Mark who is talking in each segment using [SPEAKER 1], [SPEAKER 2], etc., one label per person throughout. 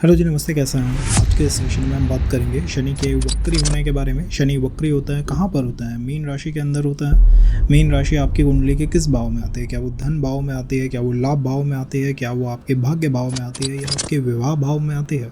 [SPEAKER 1] Hello जी, नमस्ते। कैसे हैं आप? आज के सेशन में हम बात करेंगे शनि के वक्री होने के बारे में। शनि वक्री होता है, कहाँ पर होता है? मीन राशि के अंदर होता है। मीन राशि आपकी कुंडली के किस भाव में आती है? क्या वो धन भाव में आती है? क्या वो लाभ भाव में आती है? क्या वो आपके भाग्य भाव में आती है या आपके विवाह भाव में आती है?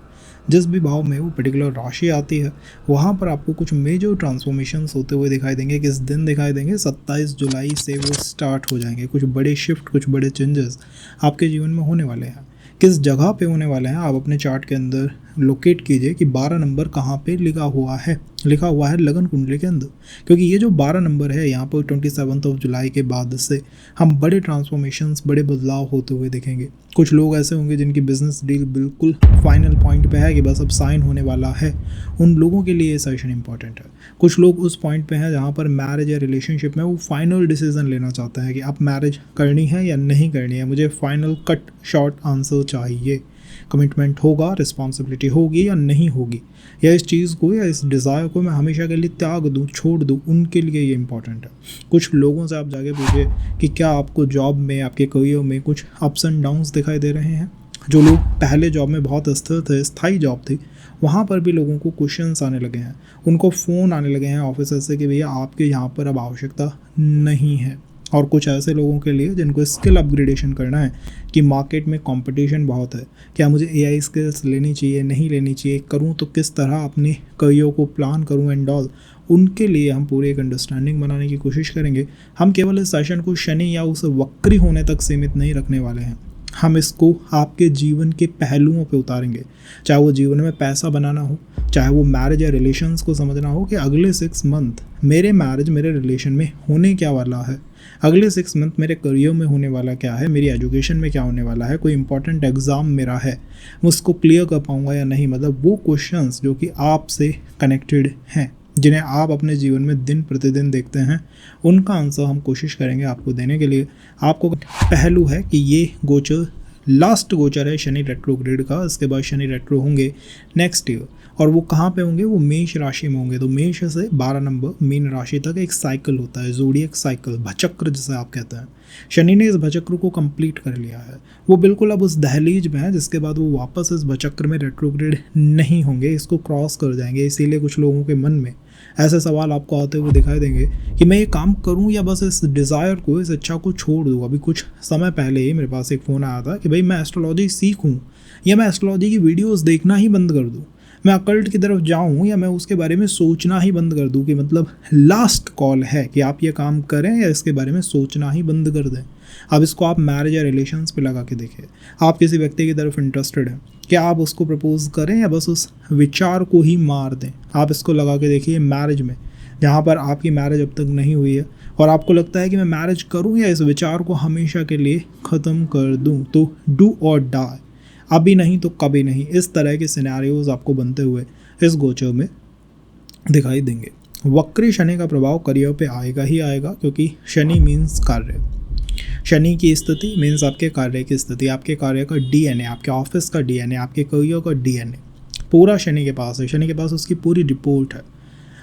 [SPEAKER 1] जिस भी भाव में वो पर्टिकुलर राशि आती है, वहाँ पर आपको कुछ मेजर ट्रांसफॉर्मेशंस होते हुए दिखाई देंगे। किस दिन दिखाई देंगे? 27 जुलाई से वो स्टार्ट हो जाएंगे। कुछ बड़े शिफ्ट, कुछ बड़े चेंजेस आपके जीवन में होने वाले हैं। किस जगह पे होने वाले हैं, आप अपने चार्ट के अंदर लोकेट कीजिए कि 12 नंबर कहाँ पे लिखा हुआ है लगन कुंडली के अंदर। क्योंकि ये जो 12 नंबर है, यहाँ पर 27 जुलाई के बाद से हम बड़े ट्रांसफॉर्मेशंस, बड़े बदलाव होते हुए देखेंगे। कुछ लोग ऐसे होंगे जिनकी बिजनेस डील बिल्कुल फाइनल पॉइंट पे है कि बस अब साइन होने वाला है। उन लोगों के लिए ये सेशन इंपॉर्टेंट है। कुछ लोग उस पॉइंट पे हैं जहाँ पर मैरिज या रिलेशनशिप में वो फाइनल डिसीजन लेना चाहते हैं कि अब मैरिज करनी है या नहीं करनी है। मुझे फाइनल कट शॉर्ट आंसर चाहिए। कमिटमेंट होगा, रिस्पॉन्सिबिलिटी होगी या नहीं होगी, या इस चीज़ को या इस डिज़ायर को मैं हमेशा के लिए त्याग दूँ, छोड़ दूँ, उनके लिए ये इंपॉर्टेंट है। कुछ लोगों से आप जाके पूछिए कि क्या आपको जॉब में, आपके करियर में कुछ अप्स एंड डाउन्स दिखाई दे रहे हैं। जो लोग पहले जॉब में बहुत स्थिर थे, स्थायी जॉब थी, वहाँ पर भी लोगों को क्वेश्चंस आने लगे हैं। उनको फ़ोन आने लगे हैं ऑफिसर से कि भैया आपके यहाँ पर अब आवश्यकता नहीं है। और कुछ ऐसे लोगों के लिए जिनको स्किल अपग्रेडेशन करना है कि मार्केट में कंपटीशन बहुत है, क्या मुझे एआई स्किल्स लेनी चाहिए, नहीं लेनी चाहिए, करूँ तो किस तरह अपने करियर को प्लान करूँ एंड ऑल, उनके लिए हम पूरी एक अंडरस्टैंडिंग बनाने की कोशिश करेंगे। हम केवल इस सेशन को शनि या उस वक्री होने तक सीमित नहीं रखने वाले हैं। हम इसको आपके जीवन के पहलुओं पे उतारेंगे। चाहे वो जीवन में पैसा बनाना हो, चाहे वो मैरिज या रिलेशंस को समझना हो कि अगले 6 मंथ मेरे मैरिज, मेरे रिलेशन में होने क्या वाला है, अगले 6 मंथ मेरे करियर में होने वाला क्या है, मेरी एजुकेशन में क्या होने वाला है, कोई इंपॉर्टेंट एग्ज़ाम मेरा है, मैं उसको क्लियर कर पाऊँगा या नहीं। मतलब वो क्वेश्चंस जो कि आपसे कनेक्टेड हैं, जिन्हें आप अपने जीवन में दिन प्रतिदिन देखते हैं, उनका आंसर हम कोशिश करेंगे आपको देने के लिए। आपको पहलू है कि ये गोचर लास्ट गोचर है शनि रेट्रोग्रेड का। इसके बाद शनि रेट्रो होंगे नेक्स्ट ईयर, और वो कहाँ पे होंगे? वो मेष राशि में होंगे। तो मेष से 12 नंबर मीन राशि तक एक साइकिल होता है, ज़ोडिएक साइकिल, भचक्र जिसे आप कहते हैं। शनि ने इस भचक्र को कंप्लीट कर लिया है। वो बिल्कुल अब उस दहलीज में है जिसके बाद वो वापस इस भचक्र में रेट्रोग्रेड नहीं होंगे, इसको क्रॉस कर जाएंगे। इसीलिए कुछ लोगों के मन में ऐसे सवाल आपको आते हुए दिखाई देंगे कि मैं ये काम करूं या बस इस डिज़ायर को, इस इच्छा को छोड़ दूं। अभी कुछ समय पहले ही मेरे पास एक फ़ोन आया था कि भाई मैं एस्ट्रोलॉजी सीखूं या मैं एस्ट्रोलॉजी की वीडियोस देखना ही बंद कर दूं, मैं अकल्ट की तरफ जाऊं या मैं उसके बारे में सोचना ही बंद कर दूं। कि मतलब लास्ट कॉल है कि आप ये काम करें या इसके बारे में सोचना ही बंद कर दें। अब इसको आप मैरिज या रिलेशंस पे लगा के देखिए। आप किसी व्यक्ति की तरफ इंटरेस्टेड हैं, क्या आप उसको प्रपोज करें या बस उस विचार को ही मार दें? आप इसको लगा के देखिए मैरिज में, जहाँ पर आपकी मैरिज अब तक नहीं हुई है और आपको लगता है कि मैं मैरिज करूँ या इस विचार को हमेशा के लिए ख़त्म कर दूँ। तो डू और डाई, अभी नहीं तो कभी नहीं, इस तरह के सिनेरियोज आपको बनते हुए इस गोचर में दिखाई देंगे। वक्री शनि का प्रभाव करियर पे आएगा ही आएगा, क्योंकि शनि मीन्स कार्य। शनि की स्थिति मीन्स आपके कार्य की स्थिति, आपके कार्य का डीएनए, आपके ऑफिस का डीएनए, आपके करियर का डीएनए पूरा शनि के पास है। शनि के पास उसकी पूरी रिपोर्ट है।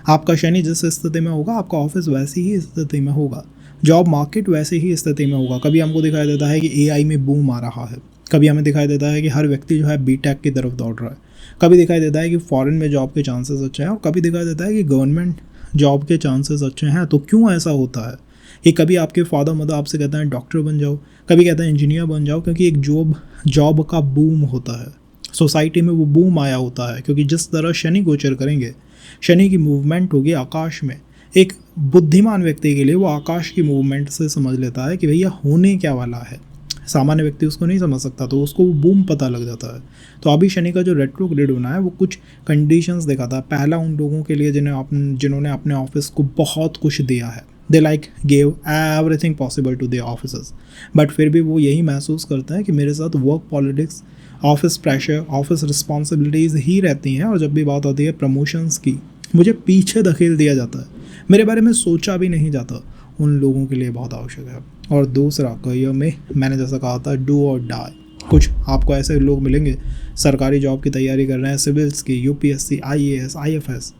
[SPEAKER 1] आपका शनि जिस स्थिति में होगा, आपका ऑफिस वैसी ही स्थिति में होगा, जॉब मार्केट वैसी ही स्थिति में होगा। कभी हमको दिखाई देता है कि एआई में बूम आ रहा है, कभी हमें दिखाई देता है कि हर व्यक्ति जो है बीटेक की तरफ दौड़ रहा है, कभी दिखाई देता है कि फॉरेन में जॉब के चांसेस अच्छे हैं और कभी दिखाई देता है कि गवर्नमेंट जॉब के चांसेस अच्छे हैं। तो क्यों ऐसा होता है? कि कभी आपके फादर मदर आपसे कहते हैं डॉक्टर बन जाओ, कभी कहते हैं इंजीनियर बन जाओ, क्योंकि एक जॉब का बूम होता है, सोसाइटी में वो बूम आया होता है। क्योंकि जिस तरह शनि गोचर करेंगे, शनि की मूवमेंट होगी आकाश में, एक बुद्धिमान व्यक्ति के लिए वो आकाश की मूवमेंट से समझ लेता है कि भैया होने क्या वाला है। सामान्य व्यक्ति उसको नहीं समझ सकता, तो उसको वो बूम पता लग जाता है। तो अभी शनि का जो रेट्रोग्रेड होना है वो कुछ कंडीशंस दिखाता है। पहला उन लोगों के लिए जिन्होंने अपने ऑफिस को बहुत कुछ दिया है, they gave everything possible to their officers, but फिर भी वो यही महसूस करता है कि मेरे साथ work politics, office pressure, office responsibilities ही रहती हैं, और जब भी बात आती है प्रमोशंस की, मुझे पीछे धकेल दिया जाता है, मेरे बारे में सोचा भी नहीं जाता। उन लोगों के लिए बहुत आवश्यक है। और दूसरा, करियर में मैंने जैसा कहा था डू और डाई। कुछ आपको ऐसे लोग मिलेंगे सरकारी जॉब की तैयारी कर रहे हैं, सिविल्स की, यूपीएससी, आईएएस, आईएफएस,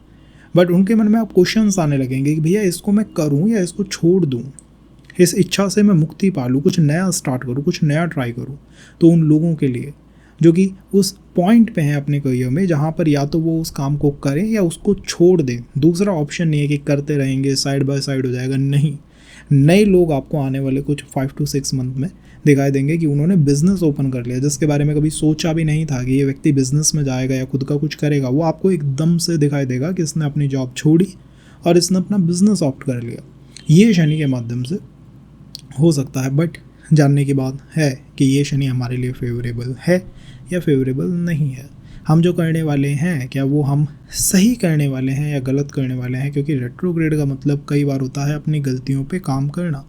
[SPEAKER 1] बट उनके मन में अब क्वेश्चंस आने लगेंगे कि भैया इसको मैं करूं या इसको छोड़ दूं, इस इच्छा से मैं मुक्ति पा लूँ, कुछ नया स्टार्ट करूँ, कुछ नया ट्राई करूँ। तो उन लोगों के लिए जो कि उस पॉइंट पे हैं अपने करियर में जहाँ पर या तो वो उस काम को करें या उसको छोड़ दें। दूसरा ऑप्शन नहीं है कि करते रहेंगे, साइड बाय साइड हो जाएगा, नहीं। नए लोग आपको आने वाले कुछ 5 to 6 मंथ में दिखाई देंगे कि उन्होंने बिजनेस ओपन कर लिया, जिसके बारे में कभी सोचा भी नहीं था कि ये व्यक्ति बिजनेस में जाएगा या खुद का कुछ करेगा। वो आपको एकदम से दिखाई देगा कि इसने अपनी जॉब छोड़ी और इसने अपना बिजनेस ऑप्ट कर लिया। ये शनि के माध्यम से हो सकता है, बट जानने की बात है कि ये शनि हमारे लिए फेवरेबल है या फेवरेबल नहीं है। हम जो करने वाले हैं क्या वो हम सही करने वाले हैं या गलत करने वाले हैं, क्योंकि रेट्रोग्रेड का मतलब कई बार होता है अपनी गलतियों पे काम करना,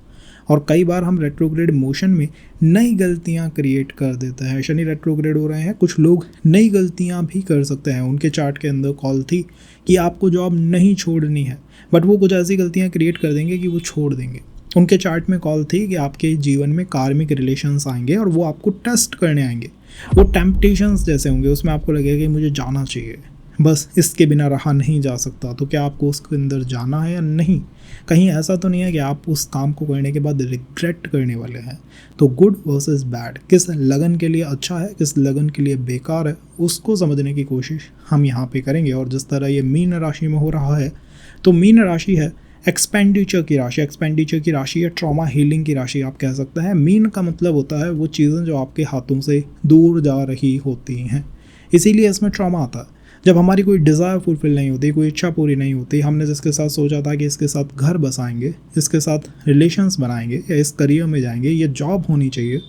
[SPEAKER 1] और कई बार हम रेट्रोग्रेड मोशन में नई गलतियां क्रिएट कर देते हैं। शनि रेट्रोग्रेड हो रहे हैं, कुछ लोग नई गलतियां भी कर सकते हैं। उनके चार्ट के अंदर कॉल थी कि आपको जॉब नहीं छोड़नी है, बट वो कुछ ऐसी गलतियां क्रिएट कर देंगे कि वो छोड़ देंगे। उनके चार्ट में कॉल थी कि आपके जीवन में कार्मिक रिलेशंस आएंगे और वो आपको टेस्ट करने आएंगे। वो टेम्पटेशंस जैसे होंगे, उसमें आपको लगेगा कि मुझे जाना चाहिए, बस इसके बिना रहा नहीं जा सकता। तो क्या आपको उसके अंदर जाना है या नहीं? कहीं ऐसा तो नहीं है कि आप उस काम को करने के बाद रिग्रेट करने वाले हैं। तो गुड वर्सेस बैड, किस लगन के लिए अच्छा है, किस लगन के लिए बेकार है, उसको समझने की कोशिश हम यहाँ पे करेंगे। और जिस तरह ये मीन राशि में हो रहा है, तो मीन राशि है एक्सपेंडिचर की राशि। एक्सपेंडिचर की राशि या ट्रॉमा हीलिंग की राशि आप कह सकते हैं। मीन का मतलब होता है वो चीज़ें जो आपके हाथों से दूर जा रही होती हैं, इसीलिए इसमें ट्रॉमा आता है। जब हमारी कोई डिज़ायर फुलफिल नहीं होती, कोई इच्छा पूरी नहीं होती, हमने जिसके साथ सोचा था कि इसके साथ घर बसाएंगे, इसके साथ रिलेशंस बनाएंगे या इस करियर में जाएंगे, ये जॉब होनी चाहिए,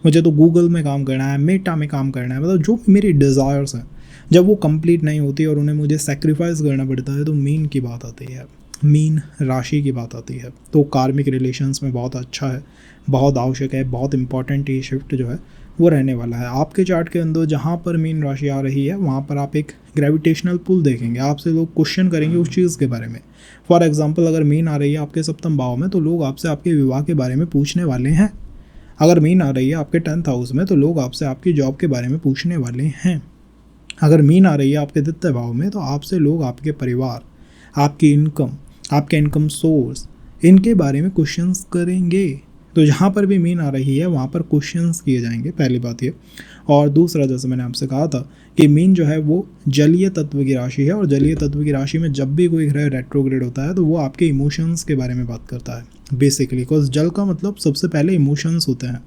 [SPEAKER 1] मुझे तो गूगल में काम करना है, मेटा में काम करना है, मतलब जो भी मेरी डिज़ायर्स हैं, जब वो कंप्लीट नहीं होती और उन्हें मुझे सेक्रीफाइस करना पड़ता है, तो मीन की बात आती है, मीन राशि की बात आती है। तो कार्मिक रिलेशंस में बहुत अच्छा है, बहुत आवश्यक है, बहुत इंपॉर्टेंट ये शिफ्ट जो है वो रहने वाला है। आपके चार्ट के अंदर जहाँ पर मीन राशि आ रही है वहाँ पर आप एक ग्रेविटेशनल पुल देखेंगे, आपसे लोग क्वेश्चन करेंगे उस चीज़ के बारे में। फॉर एग्जांपल, अगर मीन आ रही है आपके सप्तम भाव में तो लोग आपसे आपके विवाह के बारे में पूछने वाले हैं। अगर मीन आ रही है आपके 10th हाउस में तो लोग आपसे आपकी जॉब के बारे में पूछने वाले हैं। अगर मीन आ रही है आपके 3th भाव में तो आपसे लोग आपके परिवार, आपकी इनकम, आपके इनकम सोर्स, इनके बारे में क्वेश्चंस करेंगे। तो जहाँ पर भी मीन आ रही है वहाँ पर क्वेश्चंस किए जाएंगे, पहली बात ये। और दूसरा, जैसे मैंने आपसे कहा था कि मीन जो है वो जलीय तत्व की राशि है, और जलीय तत्व की राशि में जब भी कोई ग्रह रेट्रोग्रेड होता है तो वो आपके इमोशंस के बारे में बात करता है बेसिकली, बिकॉज जल का मतलब सबसे पहले इमोशंस होते हैं।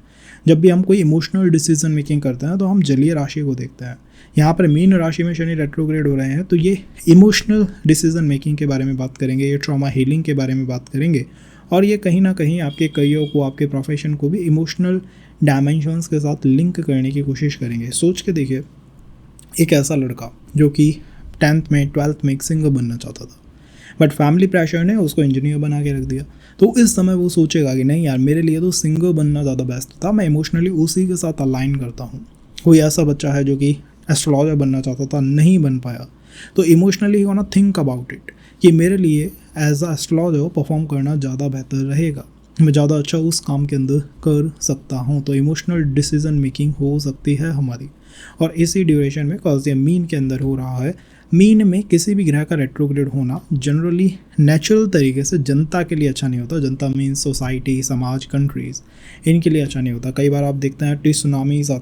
[SPEAKER 1] जब भी हम कोई इमोशनल डिसीजन मेकिंग करते हैं तो हम जलीय राशि को देखते हैं। यहाँ पर मीन राशि में शनि रेट्रोग्रेड हो रहे हैं तो ये इमोशनल डिसीजन मेकिंग के बारे में बात करेंगे, ये ट्रॉमा हीलिंग के बारे में बात करेंगे, और ये कहीं ना कहीं आपके करियर को, आपके प्रोफेशन को भी इमोशनल डायमेंशंस के साथ लिंक करने की कोशिश करेंगे। सोच के देखिए, एक ऐसा लड़का जो कि 10th में 12th में एक सिंगर बनना चाहता था, बट फैमिली प्रेशर ने उसको इंजीनियर बना के रख दिया। तो इस समय वो सोचेगा कि नहीं यार, मेरे लिए तो सिंगर बनना ज़्यादा बेस्ट था, मैं इमोशनली उसी के साथ अलाइन करता हूँ। कोई ऐसा बच्चा है जो कि एस्ट्रोलॉजर बनना चाहता था, नहीं बन पाया, तो emotionally gonna think about it कि मेरे लिए एज अ एस्ट्रोलॉजर परफॉर्म करना ज़्यादा बेहतर रहेगा, मैं ज़्यादा अच्छा उस काम के अंदर कर सकता हूँ। तो इमोशनल डिसीजन मेकिंग हो सकती है हमारी। और इसी ड्यूरेशन में कॉज ये मीन के अंदर हो रहा है, मीन में किसी भी ग्रह का रेट्रोग्रेड होना जनरली नेचुरल तरीके से जनता के लिए अच्छा नहीं होता। जनता मीन्स सोसाइटी, समाज, कंट्रीज़, इनके लिए अच्छा नहीं होता। कई बार आप देखते हैं सुनामीज़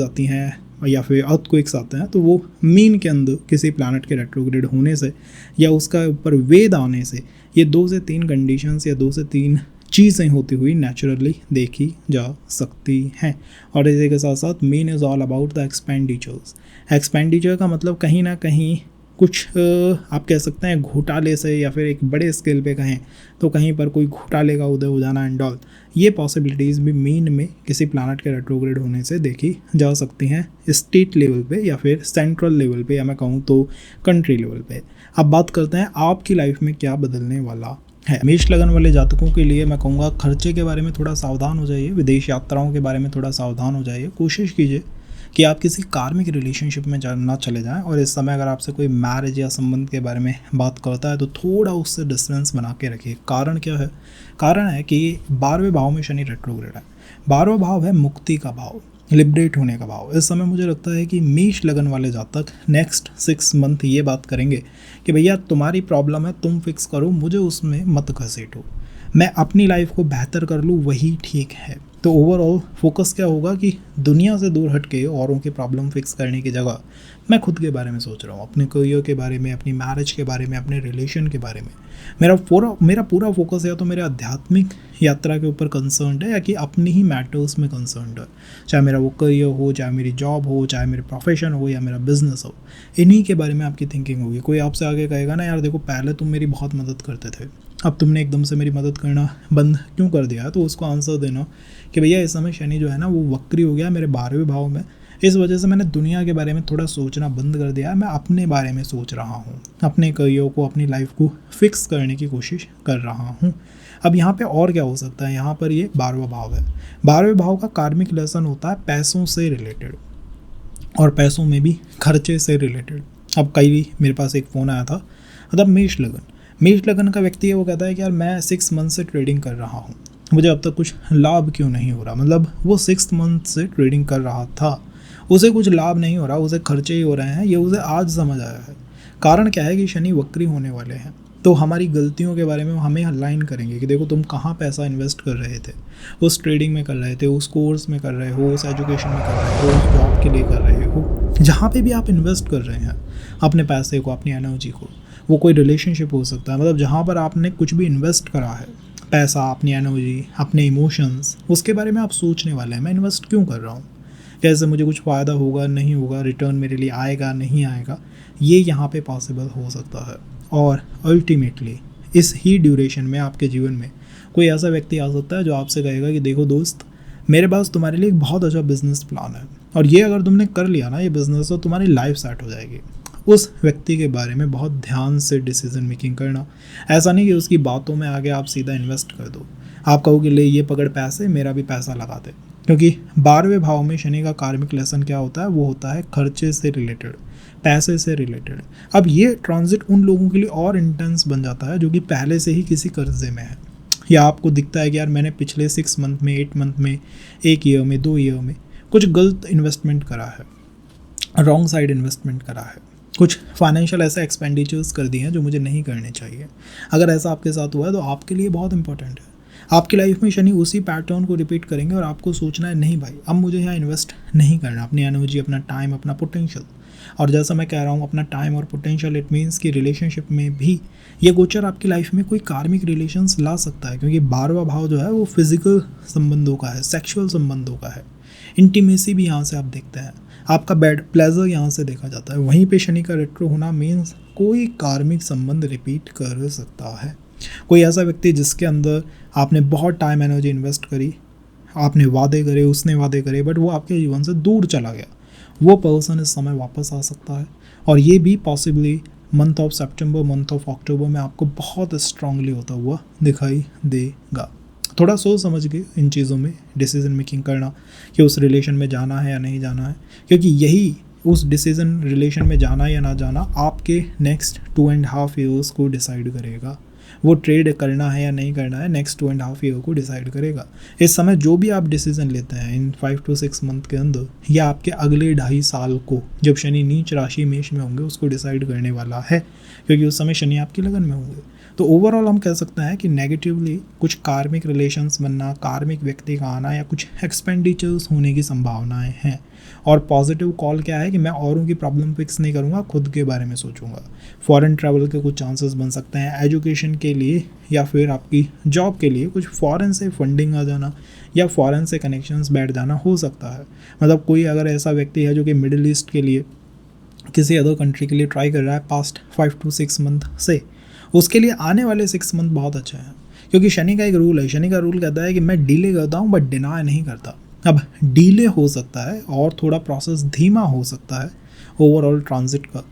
[SPEAKER 1] आती हैं या फिर अर्थक्वेक्स आते हैं, तो वो मीन के अंदर किसी प्लैनेट के रेट्रोग्रेड होने से या उसका ऊपर वेद आने से ये 2 से 3 कंडीशंस या 2 से 3 चीज़ें होती हुई नेचुरली देखी जा सकती हैं। और इसी के साथ साथ mean is all about the expenditures. Expenditure का मतलब कहीं ना कहीं कुछ आप कह सकते हैं घोटाले से, या फिर एक बड़े स्केल पे कहें तो कहीं पर कोई घोटाले का उदय हो जाना एंड ऑल, ये पॉसिबिलिटीज़ भी मीन में किसी प्लैनेट के रेट्रोग्रेड होने से देखी जा सकती हैं, स्टेट लेवल पे या फिर सेंट्रल लेवल पे, या मैं कहूँ तो कंट्री लेवल पे। अब बात करते हैं आपकी लाइफ में क्या बदलने वाला है। मेष लगन वाले जातकों के लिए मैं कहूँगा खर्चे के बारे में थोड़ा सावधान हो जाइए, विदेश यात्राओं के बारे में थोड़ा सावधान हो जाइए। कोशिश कीजिए कि आप किसी कार्मिक रिलेशनशिप में ना चले जाएं, और इस समय अगर आपसे कोई मैरिज या संबंध के बारे में बात करता है तो थोड़ा उससे डिस्टेंस बना के रखिए। कारण क्या है? कारण है कि 12वें भाव में शनि रेट्रोग्रेड है। 12वां भाव है मुक्ति का भाव, लिबरेट होने का भाव। इस समय मुझे लगता है कि मेष लगन वाले जातक नेक्स्ट 6 मंथ ये बात करेंगे कि भैया तुम्हारी प्रॉब्लम है, तुम फिक्स करो, मुझे उसमें मत घसीटो, मैं अपनी लाइफ को बेहतर कर लूँ वही ठीक है। तो ओवरऑल फोकस क्या होगा कि दुनिया से दूर हट के औरों के प्रॉब्लम फिक्स करने की जगह मैं खुद के बारे में सोच रहा हूँ, अपने करियर के बारे में, अपनी मैरिज के बारे में, अपने रिलेशन के बारे में। मेरा पूरा फोकस या तो मेरे आध्यात्मिक यात्रा के ऊपर कंसर्न्ड है या कि अपनी ही मैटर्स में कंसर्न्ड है। चाहे मेरा वो करियर हो, चाहे मेरी जॉब हो, चाहे मेरे प्रोफेशन हो या मेरा बिजनेस हो, इन्हीं के बारे में आपकी थिंकिंग होगी। कोई आपसे आगे कहेगा ना, यार देखो पहले तुम मेरी बहुत मदद करते थे, अब तुमने एकदम से मेरी मदद करना बंद क्यों कर दिया, तो उसको आंसर देना कि भैया इस समय शनि जो है ना वो वक्री हो गया मेरे 12वें भाव में, इस वजह से मैंने दुनिया के बारे में थोड़ा सोचना बंद कर दिया है, मैं अपने बारे में सोच रहा हूँ, अपने करियर को, अपनी लाइफ को फिक्स करने की कोशिश कर रहा हूँ। अब यहाँ पे और क्या हो सकता है, यहाँ पर ये 12वां भाव है। 12वें भाव का कार्मिक लेसन होता है पैसों से रिलेटेड, और पैसों में भी खर्चे से रिलेटेड। अब कई मेरे पास एक फ़ोन आया था, मतलब मेष लगन का व्यक्ति है, वो कहता है कि यार मैं 6 मंथ से ट्रेडिंग कर रहा हूँ, मुझे अब तक कुछ लाभ क्यों नहीं हो रहा। मतलब वो 6 मंथ से ट्रेडिंग कर रहा था, उसे कुछ लाभ नहीं हो रहा, उसे खर्चे ही हो रहे हैं, ये उसे आज समझ आया है। कारण क्या है कि शनि वक्री होने वाले हैं, तो हमारी गलतियों के बारे में हमें अलाइन करेंगे कि देखो तुम कहाँ पैसा इन्वेस्ट कर रहे थे, उस ट्रेडिंग में कर रहे थे, उस कोर्स में कर रहे हो, उस एजुकेशन में कर रहे हो, उस जॉब के लिए कर रहे हो, जहाँ पे भी आप इन्वेस्ट कर रहे हैं अपने पैसे को, अपनी एनर्जी को। वो कोई रिलेशनशिप हो सकता है, मतलब जहाँ पर आपने कुछ भी इन्वेस्ट करा है, पैसा, अपनी एनर्जी, अपने इमोशंस, उसके बारे में आप सोचने वाले हैं, मैं इन्वेस्ट क्यों कर रहा हूँ, कैसे मुझे कुछ फ़ायदा होगा नहीं होगा, रिटर्न मेरे लिए आएगा नहीं आएगा, ये यहाँ पे पॉसिबल हो सकता है। और अल्टीमेटली इस ही ड्यूरेशन में आपके जीवन में कोई ऐसा व्यक्ति आ सकता है जो आपसे कहेगा कि देखो दोस्त, मेरे पास तुम्हारे लिए एक बहुत अच्छा बिजनेस प्लान है, और ये अगर तुमने कर लिया ना ये बिज़नेस, तो तुम्हारी लाइफ सेट हो जाएगी। उस व्यक्ति के बारे में बहुत ध्यान से डिसीजन मेकिंग करना, ऐसा नहीं कि उसकी बातों में आगे आप सीधा इन्वेस्ट कर दो, आप कहो कि ले ये पकड़ पैसे, मेरा भी पैसा लगा दे। क्योंकि 12वें भाव में शनि का कार्मिक लेसन क्या होता है, वो होता है खर्चे से रिलेटेड, पैसे से रिलेटेड। अब ये ट्रांजिट उन लोगों के लिए और इंटेंस बन जाता है जो कि पहले से ही किसी कर्जे में है, या आपको दिखता है कि यार मैंने पिछले 6 मंथ में, 8 मंथ में, 1 ईयर में, 2 ईयर में कुछ गलत इन्वेस्टमेंट करा है, रॉन्ग साइड इन्वेस्टमेंट करा है, कुछ फाइनेंशियल ऐसे एक्सपेंडिचर्स कर दिए हैं जो मुझे नहीं करने चाहिए। अगर ऐसा आपके साथ हुआ है तो आपके लिए बहुत इंपॉर्टेंट है। आपकी लाइफ में शनि उसी पैटर्न को रिपीट करेंगे और आपको सोचना है नहीं भाई अब मुझे यहाँ इन्वेस्ट नहीं करना, अपनी एनर्जी, अपना टाइम, अपना पोटेंशियल। और जैसा मैं कह रहा हूँ अपना टाइम और पोटेंशियल, इट मीन्स कि रिलेशनशिप में भी ये गोचर आपकी लाइफ में कोई कार्मिक रिलेशंस ला सकता है, क्योंकि 12वां भाव जो है वो फिजिकल संबंधों का है, सेक्सुअल संबंधों का है। इंटीमेसी भी यहाँ से आप देखते हैं, आपका बेड प्लेजर यहाँ से देखा जाता है। वहीं पे शनि का रेट्रो होना मीन्स कोई कार्मिक संबंध रिपीट कर सकता है। कोई ऐसा व्यक्ति जिसके अंदर आपने बहुत टाइम एनर्जी इन्वेस्ट करी, आपने वादे करे, उसने वादे करे, बट वो आपके जीवन से दूर चला गया, वो पर्सन इस समय वापस आ सकता है। और ये भी possibly month of September, month of October में आपको बहुत स्ट्रांगली होता हुआ दिखाई देगा। थोड़ा सोच समझ के इन चीज़ों में डिसीजन मेकिंग करना कि उस रिलेशन में जाना है या नहीं जाना है, क्योंकि यही उस डिसीजन रिलेशन में जाना या ना जाना आपके नेक्स्ट 2.5 ईयर्स को डिसाइड करेगा। वो ट्रेड करना है या नहीं करना है नेक्स्ट 2.5 ईयर को डिसाइड करेगा। इस समय जो भी आप डिसीजन लेते हैं इन 5 to 6 मंथ के अंदर, या आपके अगले 2.5 साल को जब शनि नीच राशि मेष में होंगे उसको डिसाइड करने वाला है, क्योंकि उस समय शनि आपकी लगन में होंगे। तो ओवरऑल हम कह सकते हैं कि नेगेटिवली कुछ कार्मिक रिलेशंस बनना, कार्मिक व्यक्ति का आना या कुछ एक्सपेंडिचर्स होने की संभावनाएं हैं। और पॉजिटिव कॉल क्या है कि मैं औरों की प्रॉब्लम फिक्स नहीं करूँगा, खुद के बारे में सोचूंगा। फॉरेन ट्रैवल के कुछ चांसेस बन सकते हैं, एजुकेशन के लिए या फिर आपकी जॉब के लिए कुछ फॉरेन से फंडिंग आ जाना या फॉरेन से कनेक्शंस बैठ जाना हो सकता है। मतलब कोई अगर ऐसा व्यक्ति है जो कि मिडिल ईस्ट के लिए, किसी अदर कंट्री के लिए ट्राई कर रहा है पास्ट 5 to 6 मंथ से, उसके लिए आने वाले 6 मंथ बहुत अच्छे हैं। क्योंकि शनि का एक रूल है, शनि का रूल कहता है कि मैं डिले करता हूँ बट डिनाय नहीं करता। अब डिले हो सकता है और थोड़ा प्रोसेस धीमा हो सकता है ओवरऑल ट्रांजिट का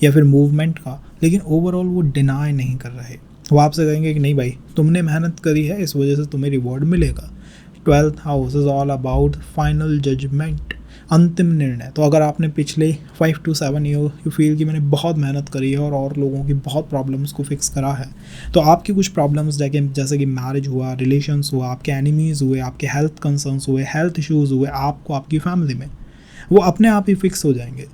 [SPEAKER 1] या फिर मूवमेंट का, लेकिन ओवरऑल वो डिनाय नहीं कर रहे। वो आपसे कहेंगे कि नहीं भाई तुमने मेहनत करी है, इस वजह से तुम्हें रिवॉर्ड मिलेगा। 12th house is all about final judgement, अंतिम निर्णय। तो अगर आपने पिछले 5 to 7 ईयर यू फील कि मैंने बहुत मेहनत करी है और लोगों की बहुत प्रॉब्लम्स को फिक्स करा है, तो आपकी कुछ प्रॉब्लम्स जैसे कि मैरिज हुआ, रिलेशंस हुआ, आपके एनिमीज़ हुए, आपके हेल्थ कंसर्न्स हुए, हेल्थ इश्यूज़ हुए आपको, आपकी फैमिली में, वो अपने आप ही फिक्स हो जाएंगे।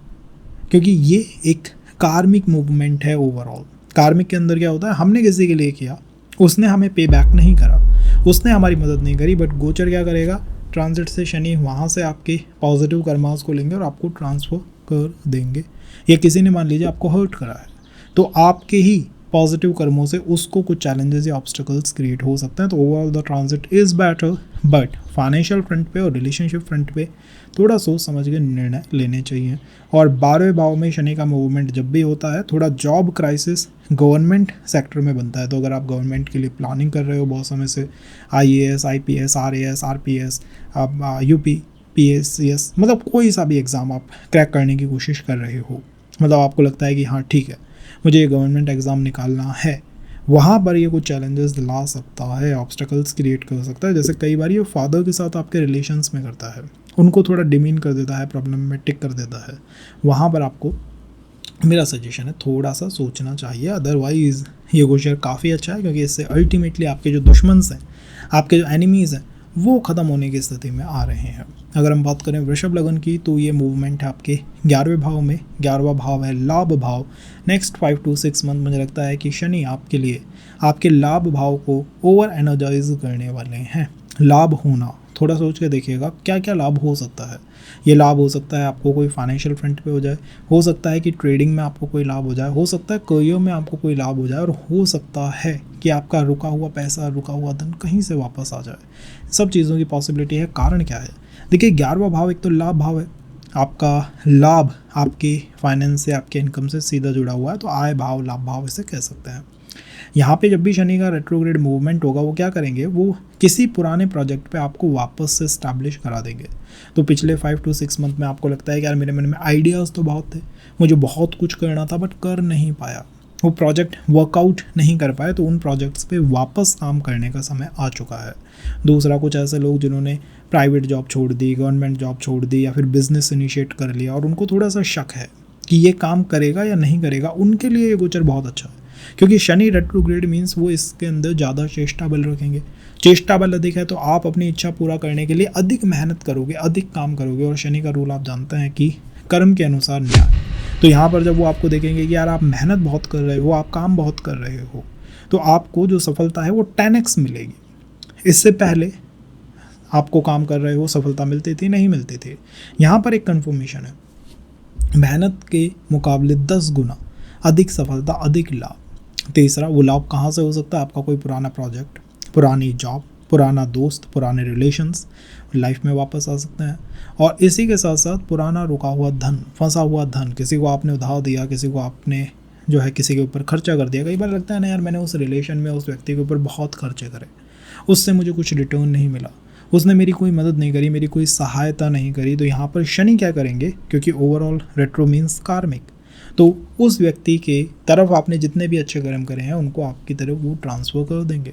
[SPEAKER 1] क्योंकि ये एक कार्मिक मूवमेंट है ओवरऑल। कार्मिक के अंदर क्या होता है, हमने किसी के लिए किया, उसने हमें पे बैक नहीं करा, उसने हमारी मदद नहीं करी, बट गोचर क्या करेगा, ट्रांजिट से शनि वहाँ से आपके पॉजिटिव कर्मास को लेंगे और आपको ट्रांसफ़र कर देंगे। या किसी ने मान लीजिए आपको हर्ट करा है, तो आपके ही पॉजिटिव कर्मों से उसको कुछ चैलेंजेस या ऑब्स्टिकल्स क्रिएट हो सकते हैं। तो overall the transit is better, but financial front पे और रिलेशनशिप फ्रंट पे थोड़ा सोच समझ के निर्णय लेने चाहिए। और 12वें भाव में शनि का मूवमेंट जब भी होता है, थोड़ा जॉब क्राइसिस गवर्नमेंट सेक्टर में बनता है। तो अगर आप गवर्नमेंट के लिए प्लानिंग कर रहे हो बहुत समय से, IAS, IPS, RAS, RPS, आप UP, PSCS, मतलब कोई सा भी एग्ज़ाम आप क्रैक करने की कोशिश कर रहे हो, मतलब आपको लगता है कि हाँ ठीक है मुझे ये गवर्नमेंट एग्ज़ाम निकालना है, वहाँ पर ये कुछ चैलेंजेस ला सकता है, ऑब्स्टेकल्स क्रिएट कर सकता है। जैसे कई बार ये फादर के साथ आपके रिलेशंस में करता है, उनको थोड़ा डिमीन कर देता है, प्रॉब्लमेटिक कर देता है। वहाँ पर आपको मेरा सजेशन है थोड़ा सा सोचना चाहिए। अदरवाइज़ ये क्वेश्चन काफ़ी अच्छा है, क्योंकि इससे अल्टीमेटली आपके जो दुश्मन हैं, आपके जो एनिमीज़ हैं, वो ख़त्म होने की स्थिति में आ रहे हैं। अगर हम बात करें वृषभ लगन की, तो ये मूवमेंट है आपके 11वें भाव में। 11वां भाव है लाभ भाव। नेक्स्ट 5 to 6 मंथ मुझे लगता है कि शनि आपके लिए आपके लाभ भाव को ओवर एनर्जाइज करने वाले हैं। लाभ होना, थोड़ा सोच के देखिएगा क्या क्या लाभ हो सकता है। ये लाभ हो सकता है आपको कोई फाइनेंशियल फ्रंट पे हो सकता है कि ट्रेडिंग में आपको कोई लाभ हो जाए, हो सकता है करियर में आपको कोई लाभ हो जाए, और हो सकता है कि आपका रुका हुआ पैसा, रुका हुआ धन कहीं से वापस आ जाए। सब चीज़ों की पॉसिबिलिटी है। कारण क्या है? देखिए 11वां भाव एक तो लाभ भाव है, आपका लाभ आपके फाइनेंस से, आपके इनकम से सीधा जुड़ा हुआ है, तो आय भाव, लाभ भाव इसे कह सकते हैं। यहाँ पे जब भी शनि का रेट्रोग्रेड मूवमेंट होगा, वो क्या करेंगे, वो किसी पुराने प्रोजेक्ट पे आपको वापस से स्टैब्लिश करा देंगे। तो पिछले 5 to 6 मंथ में आपको लगता है कि यार मेरे मन में आइडियाज़ तो बहुत थे, मुझे बहुत कुछ करना था, बट कर नहीं पाया, वो प्रोजेक्ट वर्कआउट नहीं कर पाए, तो उन प्रोजेक्ट्स पे वापस काम करने का समय आ चुका है। दूसरा, कुछ ऐसे लोग जिन्होंने प्राइवेट जॉब छोड़ दी, गवर्नमेंट जॉब छोड़ दी, या फिर बिजनेस इनिशिएट कर लिया और उनको थोड़ा सा शक है कि ये काम करेगा या नहीं करेगा, उनके लिए ये गोचर बहुत अच्छा है। क्योंकि शनि रेट्रोग्रेड मीन्स वो इसके अंदर ज़्यादा चेष्टा बल रखेंगे। चेष्टा बल अधिक है तो आप अपनी इच्छा पूरा करने के लिए अधिक मेहनत करोगे, अधिक काम करोगे। और शनि का रूल आप जानते हैं कि कर्म के अनुसार न्याय। तो यहाँ पर जब वो आपको देखेंगे कि यार आप मेहनत बहुत कर रहे हो, आप काम बहुत कर रहे हो, तो आपको जो सफलता है वो 10x मिलेगी। इससे पहले आपको काम कर रहे हो, सफलता मिलती थी, नहीं मिलती थी। यहाँ पर एक कन्फर्मेशन है, मेहनत के मुकाबले 10 गुना अधिक सफलता, अधिक लाभ। तीसरा, वो लाभ कहाँ से हो सकता है? आपका कोई पुराना प्रोजेक्ट, पुरानी जॉब, पुराना दोस्त, पुराने रिलेशंस लाइफ में वापस आ सकते हैं। और इसी के साथ साथ पुराना रुका हुआ धन, फंसा हुआ धन, किसी को आपने उधार दिया, किसी को आपने जो है किसी के ऊपर खर्चा कर दिया। कई बार लगता है ना यार मैंने उस रिलेशन में उस व्यक्ति के ऊपर बहुत खर्चे करे, उससे मुझे कुछ रिटर्न नहीं मिला, उसने मेरी कोई मदद नहीं करी, मेरी कोई सहायता नहीं करी। तो यहाँ पर शनि क्या करेंगे, क्योंकि ओवरऑल रेट्रो मीन्स कार्मिक, तो उस व्यक्ति के तरफ आपने जितने भी अच्छे कर्म करे हैं उनको आपकी तरफ वो ट्रांसफ़र कर देंगे।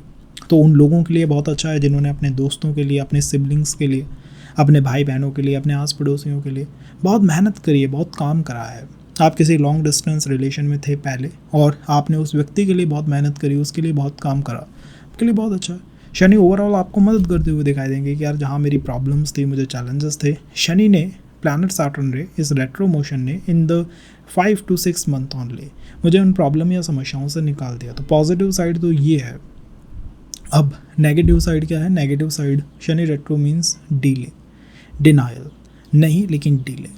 [SPEAKER 1] तो उन लोगों के लिए बहुत अच्छा है जिन्होंने अपने दोस्तों के लिए, अपने सिबलिंग्स के लिए, अपने भाई बहनों के लिए, अपने आस पड़ोसियों के लिए बहुत मेहनत करी है, बहुत काम करा है। आप किसी लॉन्ग डिस्टेंस रिलेशन में थे पहले और आपने उस व्यक्ति के लिए बहुत मेहनत करी, उसके लिए बहुत काम करा, आपके लिए बहुत अच्छा है। शनि ओवरऑल आपको मदद करते हुए दिखाई देंगे कि यार जहाँ मेरी प्रॉब्लम्स थी, मुझे चैलेंजेस थे, शनि ने, प्लैनेट सैटर्न रे, इस रेट्रो मोशन ने in the 5 to 6 month only मुझे उन प्रॉब्लम या समस्याओं से निकाल दिया। तो पॉजिटिव साइड तो ये है। अब नेगेटिव साइड क्या है? Negative side Shani retro means delay, denial नहीं लेकिन डिले।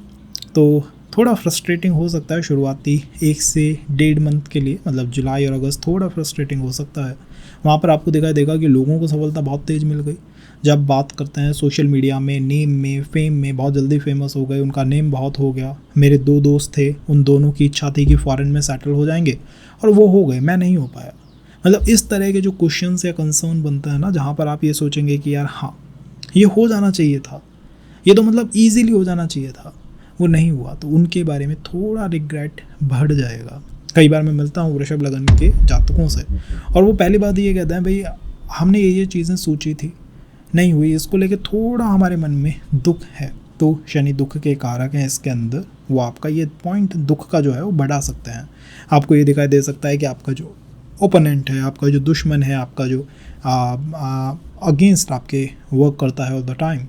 [SPEAKER 1] तो थोड़ा फ्रस्ट्रेटिंग हो सकता है शुरुआती 1 से 1.5 मंथ के लिए, मतलब जुलाई और अगस्त थोड़ा फ्रस्ट्रेटिंग हो सकता है। वहाँ पर आपको दिखाई देगा कि लोगों को सफलता बहुत तेज़ मिल गई। जब बात करते हैं सोशल मीडिया में, नेम में, फेम में, बहुत जल्दी फेमस हो गए, उनका नेम बहुत हो गया। मेरे 2 दोस्त थे, उन दोनों की इच्छा थी कि फॉरेन में सेटल हो जाएंगे और वो हो गए, मैं नहीं हो पाया। मतलब इस तरह के जो क्वेश्चंस या कंसर्न बनता है ना, जहाँ पर आप ये सोचेंगे कि यार हाँ ये हो जाना चाहिए था, ये तो मतलब ईजीली हो जाना चाहिए था, वो नहीं हुआ, तो उनके बारे में थोड़ा रिग्रेट बढ़ जाएगा। कई बार मैं मिलता हूँ वृषभ लगन के जातकों से और वो पहली बात ये कहते हैं, भाई हमने ये चीज़ें सोची थी, नहीं हुई, इसको लेके थोड़ा हमारे मन में दुख है। तो शनि दुख के कारक हैं इसके अंदर, वो आपका ये पॉइंट दुख का जो है वो बढ़ा सकते हैं। आपको ये दिखाई दे सकता है कि आपका जो ओपोनेंट है, आपका जो दुश्मन है, आपका जो अगेंस्ट आपके वर्क करता है ऑल द टाइम,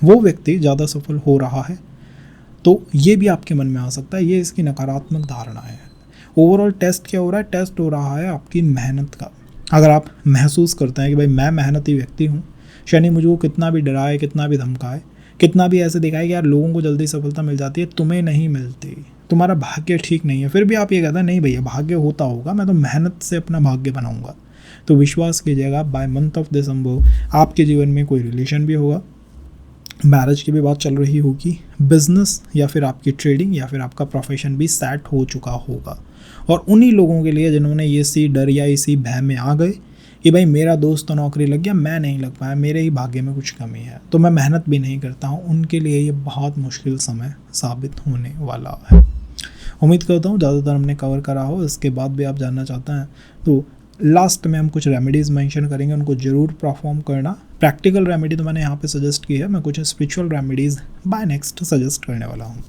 [SPEAKER 1] वो व्यक्ति ज़्यादा सफल हो रहा है। तो ये भी आपके मन में आ सकता है, ये इसकी नकारात्मक धारणा है। ओवरऑल टेस्ट क्या हो रहा है? टेस्ट हो रहा है आपकी मेहनत का। अगर आप महसूस करते हैं कि भाई मैं मेहनती व्यक्ति हूँ, शनि मुझको कितना भी डराए, कितना भी धमकाए, कितना भी ऐसे दिखाए कि यार लोगों को जल्दी सफलता मिल जाती है, तुम्हें नहीं मिलती, तुम्हारा भाग्य ठीक नहीं है, फिर भी आप ये कहते हैं नहीं भैया भाग्य होता होगा, मैं तो मेहनत से अपना भाग्य बनाऊंगा। तो विश्वास कीजिएगा बाय मंथ ऑफ दिसंबर आपके जीवन में कोई रिलेशन भी होगा, मैरिज की भी बात चल रही होगी, बिजनेस या फिर आपकी ट्रेडिंग या फिर आपका प्रोफेशन भी सेट हो चुका होगा। और उन्हीं लोगों के लिए जिन्होंने ये सी डर या इसी भय में आ गए कि भाई मेरा दोस्त तो नौकरी लग गया, मैं नहीं लग पाया, मेरे ही भाग्य में कुछ कमी है, तो मैं मेहनत भी नहीं करता हूँ, उनके लिए ये बहुत मुश्किल समय साबित होने वाला है। उम्मीद करता हूँ ज़्यादातर हमने कवर करा हो। इसके बाद भी आप जानना चाहते हैं तो लास्ट में हम कुछ रेमेडीज़ मेंशन करेंगे, उनको ज़रूर परफॉर्म करना। प्रैक्टिकल रेमेडी तो मैंने यहाँ पे सजेस्ट की है, मैं कुछ spiritual remedies by next suggest करने वाला हूँ।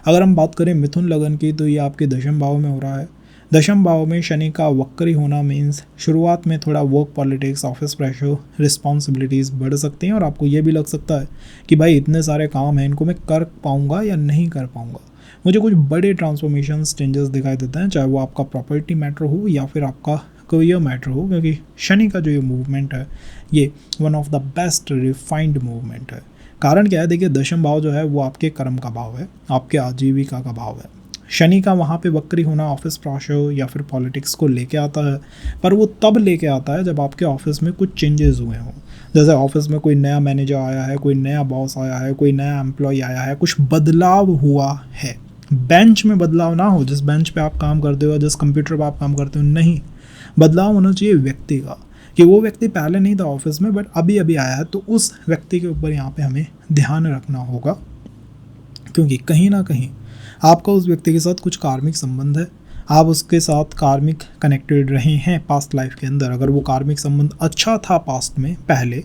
[SPEAKER 1] अगर हम बात करें मिथुन लगन की, तो ये आपके दशम भाव में हो रहा है। दशम भाव में शनि का वक्री होना मीन्स शुरुआत में थोड़ा work politics, office pressure, responsibilities बढ़ सकती हैं और आपको ये भी लग सकता है कि भाई इतने सारे काम हैं, इनको मैं कर पाऊँगा या नहीं कर पाऊँगा। मुझे कुछ बड़े ट्रांसफॉर्मेशन चेंजेस दिखाई देते हैं, चाहे वो आपका प्रॉपर्टी मैटर हो या फिर आपका करियर मैटर हो, क्योंकि शनि का जो ये मूवमेंट है ये one of the best refined movement है। कारण क्या है, देखिए दशम भाव जो है वो आपके कर्म का भाव है, आपके आजीविका का भाव है। शनि का वहाँ पे वक्री होना ऑफिस प्रेशर या फिर पॉलिटिक्स को लेके आता है, पर वो तब लेके आता है जब आपके ऑफिस में कुछ चेंजेस हुए हों। जैसे ऑफिस में कोई नया मैनेजर आया है, कोई नया बॉस आया है, कोई नया एम्प्लॉय आया है, कुछ बदलाव हुआ है। बेंच में बदलाव ना हो, जिस बेंच पे आप काम करते हो, जिस कंप्यूटर पे आप काम करते हो, नहीं, बदलाव होना चाहिए व्यक्ति का, कि वो व्यक्ति पहले नहीं था ऑफिस में बट अभी अभी आया है, तो उस व्यक्ति के ऊपर यहाँ पे हमें ध्यान रखना होगा, क्योंकि कहीं ना कहीं आपका उस व्यक्ति के साथ कुछ कार्मिक संबंध है, आप उसके साथ कार्मिक कनेक्टेड रहे हैं पास्ट लाइफ के अंदर। अगर वो कार्मिक संबंध अच्छा था पास्ट में पहले,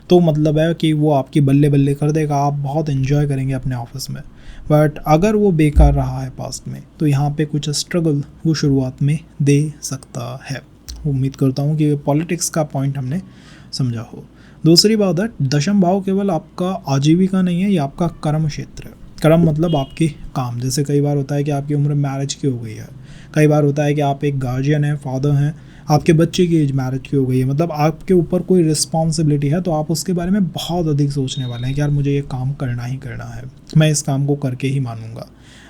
[SPEAKER 1] तो मतलब है कि वो आपकी बल्ले बल्ले कर देगा, आप बहुत एंजॉय करेंगे अपने ऑफिस में। बट अगर वो बेकार रहा है पास्ट में, तो यहाँ पे कुछ स्ट्रगल वो शुरुआत में दे सकता है। उम्मीद करता हूँ कि पॉलिटिक्स का पॉइंट हमने समझा हो। दूसरी बात है, दशम भाव केवल आपका आजीविका नहीं है, ये आपका कर्म क्षेत्र है। कर्म मतलब आपके काम। जैसे कई बार होता है कि आपकी उम्र मैरिज की हो गई है, कई बार होता है कि आप एक गार्जियन हैं, फादर हैं, आपके बच्चे की एज मैरिज की हो गई है, मतलब आपके ऊपर कोई रिस्पॉन्सिबिलिटी है, तो आप उसके बारे में बहुत अधिक सोचने वाले हैं कि यार मुझे ये काम करना ही करना है, मैं इस काम को करके ही मानूंगा।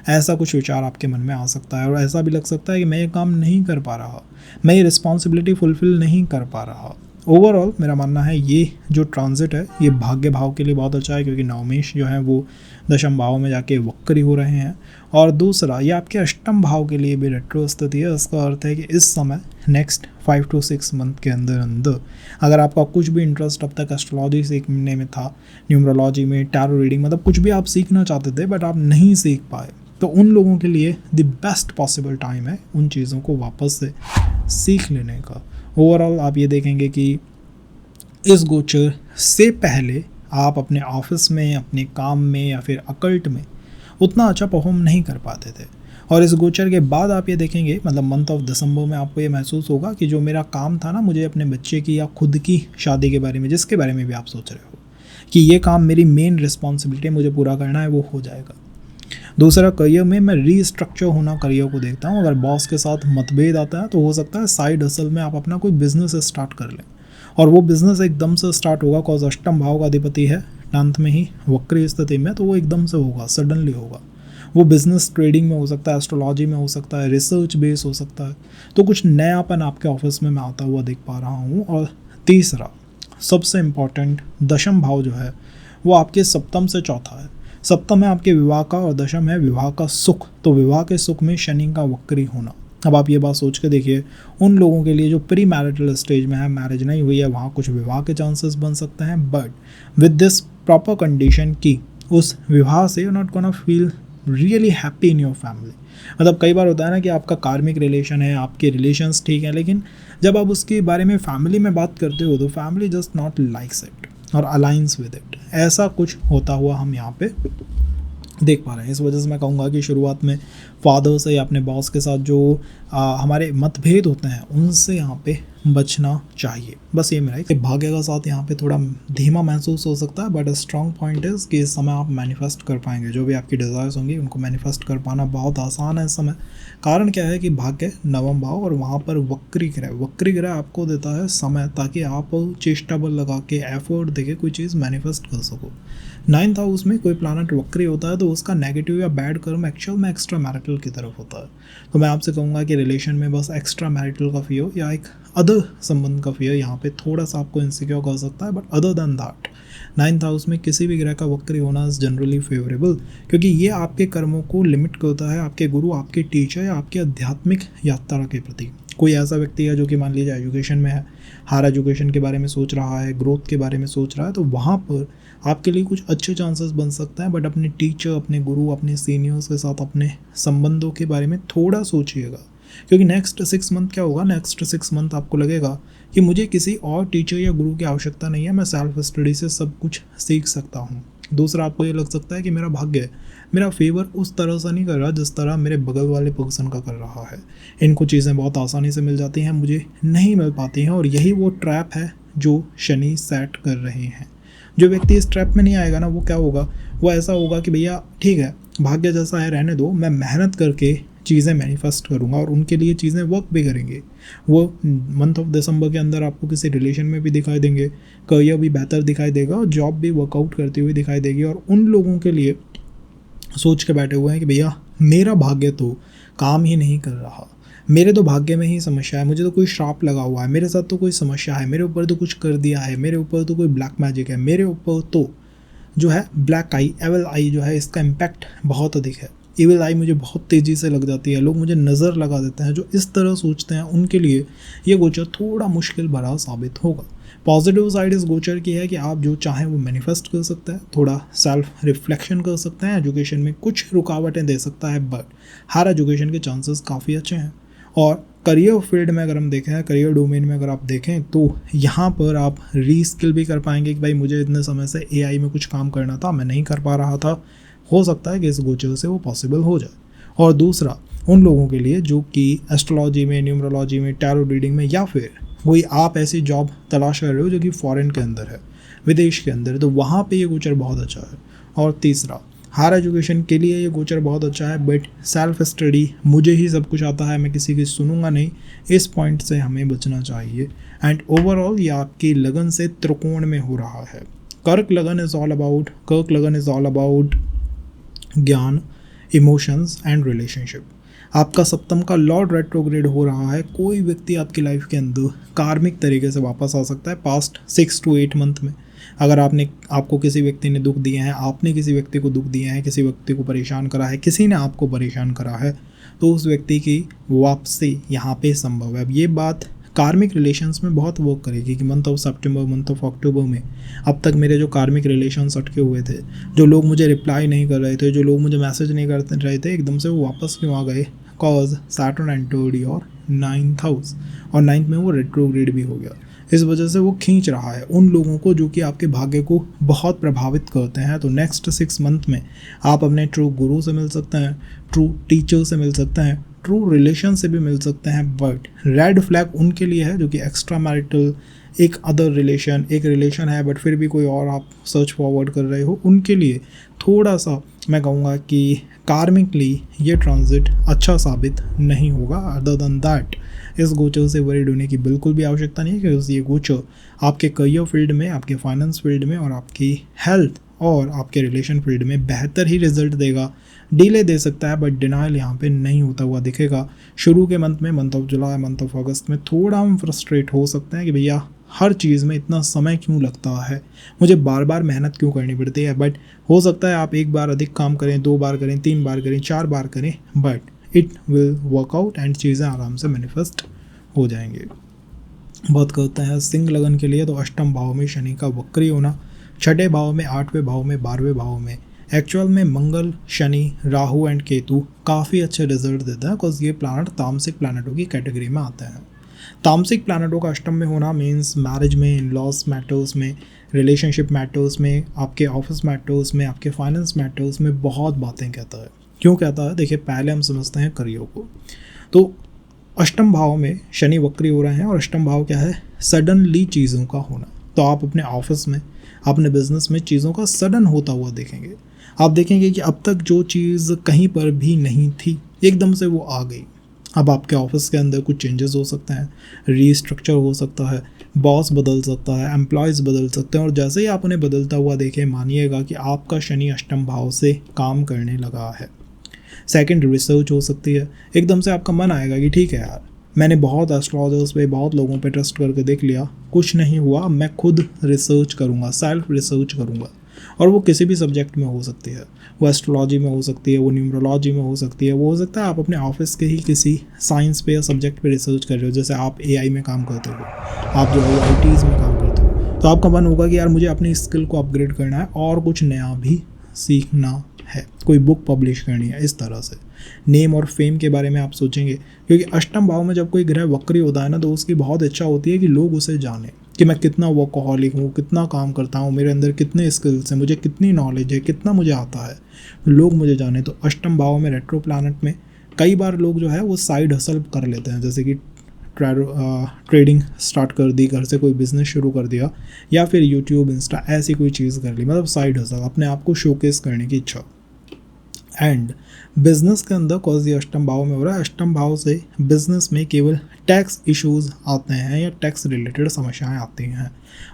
[SPEAKER 1] ऐसा कुछ विचार आपके मन में आ सकता है और ऐसा भी लग सकता है कि मैं ये काम नहीं कर पा रहा, मैं ये रिस्पॉन्सिबिलिटी फुलफिल नहीं कर पा रहा। ओवरऑल मेरा मानना है ये जो ट्रांजिट है ये भाग्य भाव के लिए बहुत अच्छा है, क्योंकि नवमेश जो है वो दशम भाव में जाके वक्री हो रहे हैं। और दूसरा, ये आपके अष्टम भाव के लिए भी रेट्रो स्थिति है। इसका अर्थ है कि इस समय नेक्स्ट 5 to 6 मंथ के अंदर अगर आपका कुछ भी इंटरेस्ट अब तक एस्ट्रोलॉजी सीखने में था, न्यूमरोलॉजी में, टैरो रीडिंग, मतलब कुछ भी आप सीखना चाहते थे बट आप नहीं सीख पाए, तो उन लोगों के लिए द बेस्ट पॉसिबल टाइम है उन चीज़ों को वापस से सीख लेने का। ओवरऑल आप ये देखेंगे कि इस गोचर से पहले आप अपने ऑफिस में, अपने काम में या फिर अकल्ट में उतना अच्छा परफॉर्म नहीं कर पाते थे, और इस गोचर के बाद आप ये देखेंगे, मतलब मंथ ऑफ दिसंबर में आपको ये महसूस होगा कि जो मेरा काम था ना, मुझे अपने बच्चे की या खुद की शादी के बारे में, जिसके बारे में भी आप सोच रहे हो कि ये काम मेरी मेन रिस्पॉन्सिबिलिटी मुझे पूरा करना है, वो हो जाएगा। दूसरा, करियर में मैं रीस्ट्रक्चर होना करियर को देखता हूँ। अगर बॉस के साथ मतभेद आता है तो हो सकता है साइड हसल में आप अपना कोई बिजनेस स्टार्ट कर लें, और वो बिज़नेस एकदम से स्टार्ट होगा, कॉज अष्टम भाव का अधिपति है 9th में ही वक्री स्थिति में, तो वो एकदम से होगा, सडनली होगा। वो बिज़नेस ट्रेडिंग में हो सकता है, एस्ट्रोलॉजी में हो सकता है, रिसर्च बेस हो सकता है, तो कुछ नयापन आपके ऑफिस में मैं आता हुआ देख पा रहा हूँ। और तीसरा, सबसे इम्पॉर्टेंट, दशम भाव जो है वो आपके सप्तम से चौथा है। सप्तम है आपके विवाह का और दशम है विवाह का सुख, तो विवाह के सुख में शनि का वक्री होना। अब आप ये बात सोच के देखिए, उन लोगों के लिए जो प्री मैरिटल स्टेज में है, मैरिज नहीं हुई है, वहाँ कुछ विवाह के चांसेस बन सकते हैं, but with this proper condition की उस विवाह से you not gonna feel really happy in your family. मतलब कई बार होता है ना कि आपका कार्मिक रिलेशन है, आपके रिलेशंस ठीक हैं, लेकिन जब आप उसके बारे में फैमिली में बात करते हो तो family just not likes it और अलाइंस विद इट। ऐसा कुछ होता हुआ हम यहाँ पे देख पा रहे हैं। इस वजह से मैं कहूँगा कि शुरुआत में फादर से या अपने बॉस के साथ जो हमारे मतभेद होते हैं उनसे यहाँ पे बचना चाहिए। बस ये मेरा एक भाग्य का साथ यहाँ पे थोड़ा धीमा महसूस हो सकता है, बट स्ट्रॉन्ग पॉइंट इज़ कि इस समय आप मैनिफेस्ट कर पाएंगे। जो भी आपकी डिज़ायर्स होंगी उनको मैनिफेस्ट कर पाना बहुत आसान है इस समय। कारण क्या है कि भाग्य नवम भाव और वहाँ पर वक्री ग्रह आपको देता है समय, ताकि आप चेष्टा बल लगा के एफर्ट देके कोई चीज़ मैनिफेस्ट कर सको। 9th हाउस में कोई प्लानट वक्री होता है तो उसका नेगेटिव या बैड कर्म एक्चुअल में एक्स्ट्रा मैरिटल की तरफ होता है। तो मैं आपसे कहूँगा कि रिलेशन में बस एक्स्ट्रा मैरिटल का फियर या एक अदर संबंध का फियर यहाँ पे थोड़ा सा आपको इनसिक्योर कर सकता है, but other than that 9th house में किसी भी ग्रह का वक्री होना इज जनरली फेवरेबल, क्योंकि ये आपके कर्मों को लिमिट करता है आपके गुरु, आपके टीचर या आपके आध्यात्मिक यात्रा के प्रति। कोई ऐसा व्यक्ति है जो कि मान लीजिए एजुकेशन में है, हायर एजुकेशन के बारे में सोच रहा है, ग्रोथ के बारे में सोच रहा है, तो वहाँ पर आपके लिए कुछ अच्छे चांसेस बन सकते हैं, बट अपने टीचर, अपने गुरु, अपने सीनियर्स के साथ अपने संबंधों के बारे में थोड़ा सोचिएगा। क्योंकि नेक्स्ट 6 मंथ क्या होगा, नेक्स्ट 6 मंथ आपको लगेगा कि मुझे किसी और टीचर या गुरु की आवश्यकता नहीं है, मैं सेल्फ स्टडी से सब कुछ सीख सकता हूँ। दूसरा, आपको ये लग सकता है कि मेरा भाग्य मेरा फेवर उस तरह से नहीं कर रहा जिस तरह मेरे बगल वाले पर्सन का कर रहा है। इनको चीज़ें बहुत आसानी से मिल जाती हैं, मुझे नहीं मिल पाती हैं, और यही वो ट्रैप है जो शनि सेट कर रहे हैं। जो व्यक्ति इस ट्रैप में नहीं आएगा ना, वो क्या होगा, वो ऐसा होगा कि भैया ठीक है, भाग्य जैसा है रहने दो, मैं मेहनत करके चीज़ें मैनिफेस्ट करूँगा, और उनके लिए चीज़ें वर्क भी करेंगे। वो मंथ ऑफ दिसंबर के अंदर आपको किसी रिलेशन में भी दिखाई देंगे, करियर भी बेहतर दिखाई देगा, और जॉब भी वर्कआउट करती हुई दिखाई देगी। और उन लोगों के लिए सोच के बैठे हुए हैं कि भैया मेरा भाग्य तो काम ही नहीं कर रहा, मेरे तो भाग्य में ही समस्या है, मुझे तो कोई श्राप लगा हुआ है, मेरे साथ तो कोई समस्या है, मेरे ऊपर तो कुछ कर दिया है, मेरे ऊपर तो कोई ब्लैक मैजिक है, मेरे ऊपर तो जो है ब्लैक आई, एविल आई जो है, इसका इम्पैक्ट बहुत अधिक है। एविल आई मुझे बहुत तेज़ी से लग जाती है, लोग मुझे नज़र लगा देते हैं। जो इस तरह सोचते हैं उनके लिए ये गोचर थोड़ा मुश्किल भरा साबित होगा। पॉजिटिव साइड इस गोचर की है कि आप जो चाहें वो मैनिफेस्ट कर सकते हैं, थोड़ा सेल्फ रिफ्लेक्शन कर सकते हैं, एजुकेशन में कुछ रुकावटें दे सकता है, बट हायर एजुकेशन के चांसेस काफ़ी अच्छे हैं। और करियर फील्ड में अगर हम देखें, करियर डोमेन में अगर आप देखें, तो यहाँ पर आप रीस्किल भी कर पाएंगे कि भाई मुझे इतने समय से एआई में कुछ काम करना था, मैं नहीं कर पा रहा था, हो सकता है कि इस गोचर से वो पॉसिबल हो जाए। और दूसरा, उन लोगों के लिए जो कि एस्ट्रोलॉजी में, न्यूमरोलॉजी में, टैरो रीडिंग में, या फिर कोई आप ऐसी जॉब तलाश कर रहे हो जो कि फॉरेन के अंदर है, विदेश के अंदर है, तो वहाँ पे ये गोचर बहुत अच्छा है। और तीसरा, हायर एजुकेशन के लिए ये गोचर बहुत अच्छा है, बट सेल्फ स्टडी, मुझे ही सब कुछ आता है, मैं किसी की सुनूंगा नहीं, इस पॉइंट से हमें बचना चाहिए। एंड ओवरऑल ये आपकी लगन से त्रिकोण में हो रहा है। कर्क लगन इज़ ऑल अबाउट ज्ञान, इमोशंस एंड रिलेशनशिप। आपका सप्तम का लॉर्ड रेट्रोग्रेड हो रहा है। कोई व्यक्ति आपकी लाइफ के अंदर कार्मिक तरीके से वापस आ सकता है पास्ट 6 to 8 मंथ में। अगर आपको किसी व्यक्ति ने दुख दिए हैं, आपने किसी व्यक्ति को दुख दिए हैं, किसी व्यक्ति को परेशान करा है, किसी ने आपको परेशान करा है, तो उस व्यक्ति की वापसी यहाँ पे संभव है। अब ये बात कार्मिक रिलेशंस में बहुत वर्क करेगी कि month of September, month of October में अब तक मेरे जो कार्मिक रिलेशंस अटके हुए थे, जो लोग मुझे रिप्लाई नहीं कर रहे थे, जो लोग मुझे मैसेज नहीं कर रहे थे, एकदम से वो वापस क्यों आ गए? Cause Saturn entered your 9th house, और 9th में वो रेट्रोग्रेड भी हो गया। इस वजह से वो खींच रहा है उन लोगों को जो कि आपके भाग्य को बहुत प्रभावित करते हैं। तो नेक्स्ट 6 मंथ में आप अपने ट्रू गुरु से मिल सकते हैं, ट्रू टीचर से मिल सकते हैं, ट्रू रिलेशन से भी मिल सकते हैं, बट रेड फ्लैग उनके लिए है जो कि एक्स्ट्रा मैरिटल, एक अदर रिलेशन, एक रिलेशन है बट फिर भी कोई और आप सर्च फॉरवर्ड कर रहे हो, उनके लिए थोड़ा सा मैं कहूँगा कि कार्मिकली ये ट्रांजिट अच्छा साबित नहीं होगा। अदर देन दैट इस गोचर से वरीड होने की बिल्कुल भी आवश्यकता नहीं है, क्योंकि ये गोचर आपके करियर फील्ड में, आपके फाइनेंस फील्ड में और आपकी हेल्थ और आपके रिलेशन फील्ड में बेहतर ही रिजल्ट देगा। डिले दे सकता है बट डिनाइल यहाँ पे नहीं होता हुआ दिखेगा। शुरू के मंथ में, month of July, month of अगस्त में थोड़ा हम फ्रस्ट्रेट हो सकते हैं कि भैया हर चीज़ में इतना समय क्यों लगता है, मुझे बार बार मेहनत क्यों करनी पड़ती है। बट हो सकता है आप एक बार अधिक काम करें, 2 बार करें, 3 बार करें, 4 बार करें, but it will work out and चीज़ें आराम से मैनिफेस्ट हो जाएंगे। बात करते हैं सिंह लगन के लिए, तो अष्टम भाव में शनि का वक्री होना, 6ठे भाव में, 8वें भाव में, 12वें भाव में एक्चुअल में मंगल, शनि, राहु एंड केतु काफ़ी अच्छे रिजल्ट देता है, बिकॉज ये प्लानट तामसिक प्लानटों की कैटेगरी में आते हैं। तामसिक प्लानटों का अष्टम में होना मीन्स मैरिज में, इन लॉस मैटर्स में, रिलेशनशिप मैटर्स में, आपके ऑफिस मैटर्स में, आपके फाइनेंस मैटर्स में बहुत बातें कहता है। क्यों कहता है? देखिए, पहले हम समझते हैं करियर को। तो अष्टम भाव में शनि वक्री हो रहे हैं, और अष्टम भाव क्या है? सडनली चीज़ों का होना। तो आप अपने ऑफिस में, अपने बिजनेस में चीज़ों का सडन होता हुआ देखेंगे। आप देखेंगे कि अब तक जो चीज़ कहीं पर भी नहीं थी, एकदम से वो आ गई। अब आपके ऑफिस के अंदर कुछ चेंजेस हो सकते हैं, रीस्ट्रक्चर हो सकता है, बॉस बदल सकता है, एम्प्लॉयज़ बदल सकते हैं, और जैसे ही आप उन्हें बदलता हुआ देखें, मानिएगा कि आपका शनि अष्टम भाव से काम करने लगा है। सेकंड, रिसर्च हो सकती है। एकदम से आपका मन आएगा कि ठीक है यार, मैंने बहुत एस्ट्रोलॉजर्स पे, बहुत लोगों पे ट्रस्ट करके देख लिया, कुछ नहीं हुआ, मैं खुद रिसर्च करूँगा, सेल्फ रिसर्च करूँगा। और वो किसी भी सब्जेक्ट में हो सकती है, वो एस्ट्रोलॉजी में हो सकती है, वो न्यूमरोलॉजी में हो सकती है, वो हो सकता है आप अपने ऑफिस के ही किसी साइंस पे या सब्जेक्ट पे रिसर्च कर रहे हो। जैसे आप AI में काम करते हो, आप जो है ITs में काम करते हो, तो आपका मन होगा कि यार मुझे अपनी स्किल को अपग्रेड करना है और कुछ नया भी सीखना है, कोई बुक पब्लिश करनी है। इस तरह से नेम और फेम के बारे में आप सोचेंगे, क्योंकि अष्टम भाव में जब कोई ग्रह वक्री होता है ना, तो उसकी बहुत इच्छा होती है कि लोग उसे जाने, कि मैं कितना वर्कहॉलिक हूँ, कितना काम करता हूँ, मेरे अंदर कितने स्किल्स हैं, मुझे कितनी नॉलेज है, कितना मुझे आता है, लोग मुझे जाने। तो अष्टम भाव में रेट्रो प्लैनेट में कई बार लोग जो है वो साइड हसल कर लेते हैं, जैसे कि ट्रेडिंग स्टार्ट कर दी, घर से कोई बिजनेस शुरू कर दिया, या फिर यूट्यूब, इंस्टा, ऐसी कोई चीज़ कर ली, मतलब साइड हसल, अपने आप को शोकेस करने की इच्छा। एंड बिजनेस के अंदर कॉज ये अष्टम भाव में हो रहा है, अष्टम भाव से बिजनेस में केवल टैक्स इश्यूज आते हैं या टैक्स रिलेटेड समस्याएं आती हैं।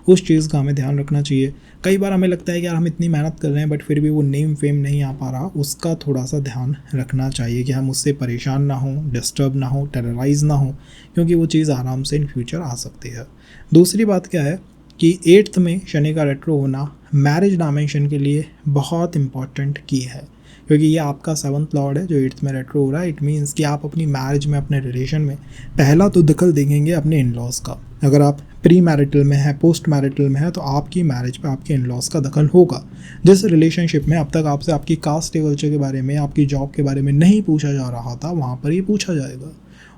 [SPEAKER 1] उस चीज़ का हमें ध्यान रखना चाहिए। कई बार हमें लगता है कि यार हम इतनी मेहनत कर रहे हैं बट फिर भी वो नेम फेम नहीं आ पा रहा, उसका थोड़ा सा ध्यान रखना चाहिए कि हम उससे परेशान ना हो, डिस्टर्ब ना हो, टेरराइज ना हो, क्योंकि वो चीज़ आराम से इन फ्यूचर आ सकती है। दूसरी बात क्या है कि 8th में शनि का रेट्रो होना मैरिज डायमेंशन के लिए बहुत इंपॉर्टेंट की है, क्योंकि ये आपका 7th लॉर्ड है जो 8th में रेट्रो हो रहा है। इट मीन्स कि आप अपनी मैरिज में, अपने रिलेशन में पहला तो दखल देंगे अपने इन लॉज का। अगर आप प्री मैरिटल में है, पोस्ट मैरिटल में है, तो आपकी मैरिज पे आपके इन लॉज का दखल होगा। जिस रिलेशनशिप में अब तक आपसे आपकी कास्ट कल्चर के बारे में, आपकी जॉब के बारे में नहीं पूछा जा रहा था, वहाँ पर ये पूछा जाएगा।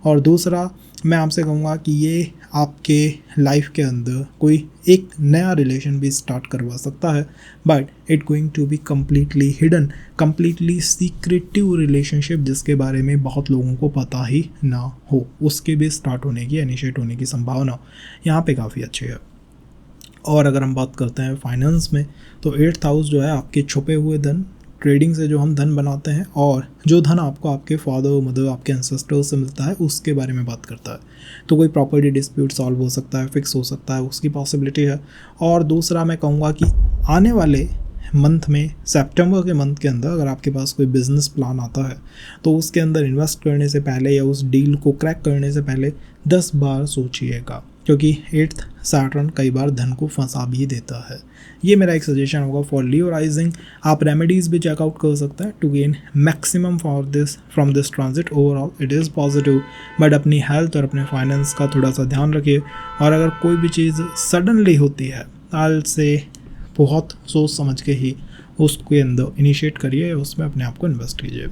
[SPEAKER 1] और दूसरा, मैं आपसे कहूँगा कि ये आपके लाइफ के अंदर कोई एक नया रिलेशन भी स्टार्ट करवा सकता है, but it going to be completely hidden, completely secretive relationship, जिसके बारे में बहुत लोगों को पता ही ना हो, उसके भी स्टार्ट होने की, इनिशिएट होने की संभावना यहाँ पे काफ़ी अच्छी है। और अगर हम बात करते हैं फाइनेंस में, तो 8th हाउस जो है आपके छुपे हुए धन, ट्रेडिंग से जो हम धन बनाते हैं, और जो धन आपको आपके फादर, मदर, आपके एंसेस्टर्स से मिलता है, उसके बारे में बात करता है। तो कोई प्रॉपर्टी डिस्प्यूट सॉल्व हो सकता है, फिक्स हो सकता है, उसकी पॉसिबिलिटी है। और दूसरा, मैं कहूँगा कि आने वाले मंथ में, सितंबर के मंथ के अंदर, अगर आपके पास कोई बिजनेस प्लान आता है, तो उसके अंदर इन्वेस्ट करने से पहले या उस डील को क्रैक करने से पहले 10 बार सोचिएगा, क्योंकि 8th सैटर्न कई बार धन को फंसा भी देता है। ये मेरा एक सजेशन होगा फॉर लियो राइजिंग। आप रेमेडीज़ भी चेकआउट कर सकते हैं to gain maximum for this from this transit. Overall it is positive, but अपनी हेल्थ और अपने फाइनेंस का थोड़ा सा ध्यान रखिए। और अगर कोई भी चीज़ सडनली होती है, हाल से बहुत सोच समझ के ही उसके अंदर इनिशिएट करिए, उसमें अपने आप को इन्वेस्ट कीजिए।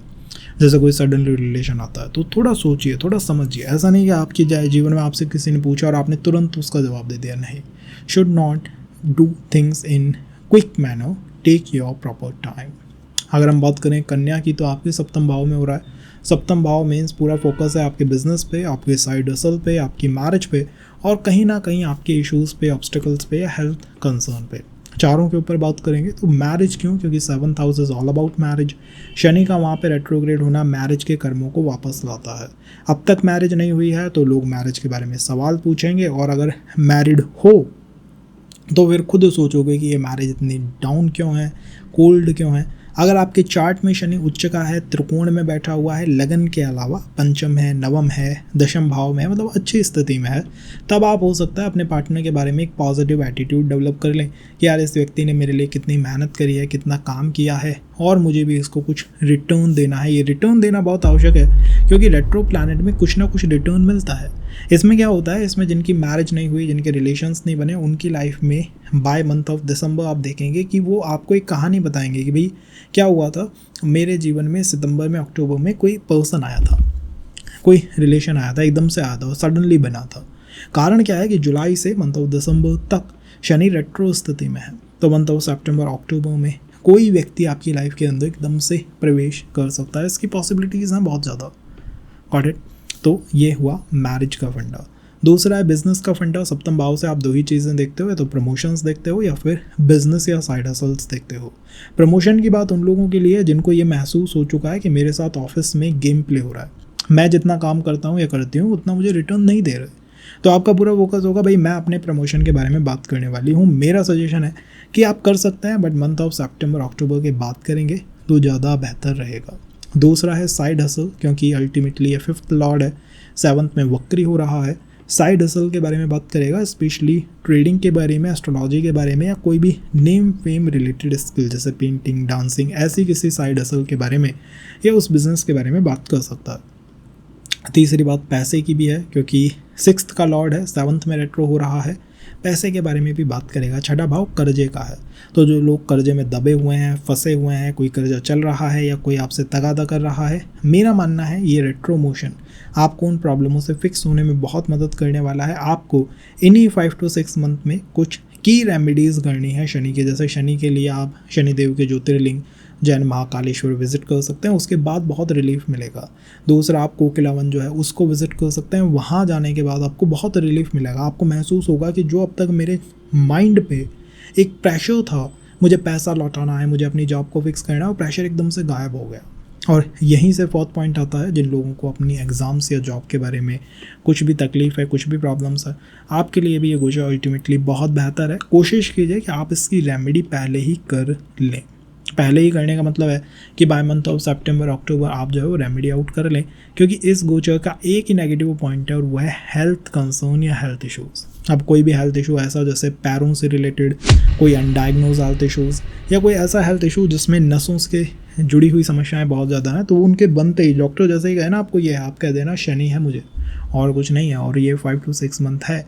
[SPEAKER 1] जैसे कोई सडनली रिलेशन आता है तो थोड़ा सोचिए, थोड़ा समझिए। ऐसा नहीं कि आपकी जीवन में आपसे किसी ने पूछा और आपने तुरंत उसका जवाब दे दिया, नहीं। Should not do things in quick manner, take your proper time. अगर हम बात करें कन्या की, तो आपके 7th भाव में हो रहा है। 7th भाव मीन्स पूरा फोकस है आपके बिजनेस पे, आपके साइड हसल पे, आपकी मैरिज पे, और कहीं ना कहीं आपके इश्यूज़ पे, ऑब्स्टिकल्स पे या हेल्थ कंसर्न पे। चारों के ऊपर बात करेंगे तो मैरिज क्यों? क्योंकि 7th house is all about marriage. Shani का वहाँ पे रेट्रोग्रेड होना मैरिज के कर्मों को वापस लाता है। अब तक मैरिज नहीं हुई है तो लोग मैरिज के बारे में सवाल पूछेंगे, और अगर मैरिड हो तो फिर खुद सोचोगे कि ये मैरिज इतनी डाउन क्यों है, कोल्ड क्यों है। अगर आपके चार्ट में शनि उच्च का है, त्रिकोण में बैठा हुआ है, लगन के अलावा पंचम है, नवम है, दशम भाव में है, मतलब अच्छी स्थिति में है, तब आप हो सकता है अपने पार्टनर के बारे में एक पॉजिटिव एटीट्यूड डेवलप कर लें कि यार इस व्यक्ति ने मेरे लिए कितनी मेहनत करी है, कितना काम किया है, और मुझे भी इसको कुछ रिटर्न देना है। ये रिटर्न देना बहुत आवश्यक है, क्योंकि रेट्रो प्लैनेट में कुछ ना कुछ रिटर्न मिलता है। इसमें क्या होता है, इसमें जिनकी मैरिज नहीं हुई, जिनके रिलेशंस नहीं बने, उनकी लाइफ में बाय मंथ ऑफ दिसंबर आप देखेंगे कि वो आपको एक कहानी बताएंगे कि भाई क्या हुआ था मेरे जीवन में, सितंबर में, अक्टूबर में कोई पर्सन आया था, कोई रिलेशन आया था, एकदम से आया था और सडनली बना था। कारण क्या है कि जुलाई से मंथ ऑफ दिसंबर तक शनि रेट्रो स्थिति में है, तो मंथ ऑफ सितंबर अक्टूबर में कोई व्यक्ति आपकी लाइफ के अंदर एकदम से प्रवेश कर सकता है। इसकी पॉसिबिलिटीज़ हैं बहुत ज़्यादा। Got it. तो ये हुआ मैरिज का फंडा। दूसरा है बिजनेस का फंडा। सप्तम भाव से आप दो ही चीज़ें देखते हो, या तो प्रमोशंस देखते हो या फिर बिजनेस या साइड हसल्स देखते हो। प्रमोशन की बात उन लोगों के लिए जिनको ये महसूस हो चुका है कि मेरे साथ ऑफिस में गेम प्ले हो रहा है, मैं जितना काम करता हूँ या करती हूँ उतना मुझे रिटर्न नहीं दे रहे, तो आपका पूरा फोकस होगा भाई मैं अपने प्रमोशन के बारे में बात करने वाली हूँ। मेरा सजेशन है कि आप कर सकते हैं, बट मंथ ऑफ सितंबर अक्टूबर के बात करेंगे तो ज़्यादा बेहतर रहेगा। दूसरा है साइड हसल, क्योंकि अल्टीमेटली ये 5th लॉर्ड है, 7th में वक्री हो रहा है। साइड हसल के बारे में बात करेगा, स्पेशली ट्रेडिंग के बारे में, एस्ट्रोलॉजी के बारे में, या कोई भी नेम फेम रिलेटेड स्किल जैसे पेंटिंग, डांसिंग, ऐसी किसी साइड हसल के बारे में या उस बिज़नेस के बारे में बात कर सकता है। तीसरी बात पैसे की भी है, क्योंकि 6th का लॉर्ड है, 7th में रेट्रो हो रहा है, पैसे के बारे में भी बात करेगा। छठा भाव कर्जे का है, तो जो लोग कर्जे में दबे हुए हैं, फंसे हुए हैं, कोई कर्जा चल रहा है या कोई आपसे तगादा कर रहा है, मेरा मानना है ये रेट्रो मोशन आपको उन प्रॉब्लमों से फिक्स होने में बहुत मदद करने वाला है। आपको इन्हीं 5 to 6 मंथ में कुछ की रेमेडीज़ करनी है शनि के। जैसे शनि के लिए आप शनिदेव के ज्योतिर्लिंग जैन महाकालेश्वर विजिट कर सकते हैं, उसके बाद बहुत रिलीफ मिलेगा। दूसरा आप कोकिलावन जो है उसको विजिट कर सकते हैं, वहाँ जाने के बाद आपको बहुत रिलीफ मिलेगा। आपको महसूस होगा कि जो अब तक मेरे माइंड पे एक प्रेशर था, मुझे पैसा लौटाना है, मुझे अपनी जॉब को फिक्स करना है, वो प्रेशर एकदम से गायब हो गया। और यहीं से 4th पॉइंट आता है, जिन लोगों को अपनी एग्ज़ाम्स या जॉब के बारे में कुछ भी तकलीफ़ है, कुछ भी प्रॉब्लम्स है, आपके लिए भी ये गोचर अल्टीमेटली बहुत बेहतर है। कोशिश कीजिए कि आप इसकी रेमेडी पहले ही कर लें। पहले ही करने का मतलब है कि बाय मंथ ऑफ सितंबर अक्टूबर आप जो है वो रेमेडी आउट कर लें, क्योंकि इस गोचर का एक ही नेगेटिव पॉइंट है और वह है हेल्थ कंसर्न या हेल्थ इश्यूज़। अब कोई भी हेल्थ इशू ऐसा जैसे पैरों से रिलेटेड कोई अनडायग्नोज हेल्थ इश्यूज़ या कोई ऐसा हेल्थ इशू जिसमें नसों के जुड़ी हुई समस्याएं बहुत ज़्यादा हैं, तो उनके बनते ही डॉक्टर जैसे ही कहे ना आपको ये आप कह देना शनि है मुझे और कुछ नहीं है, और ये 5 to 6 मंथ है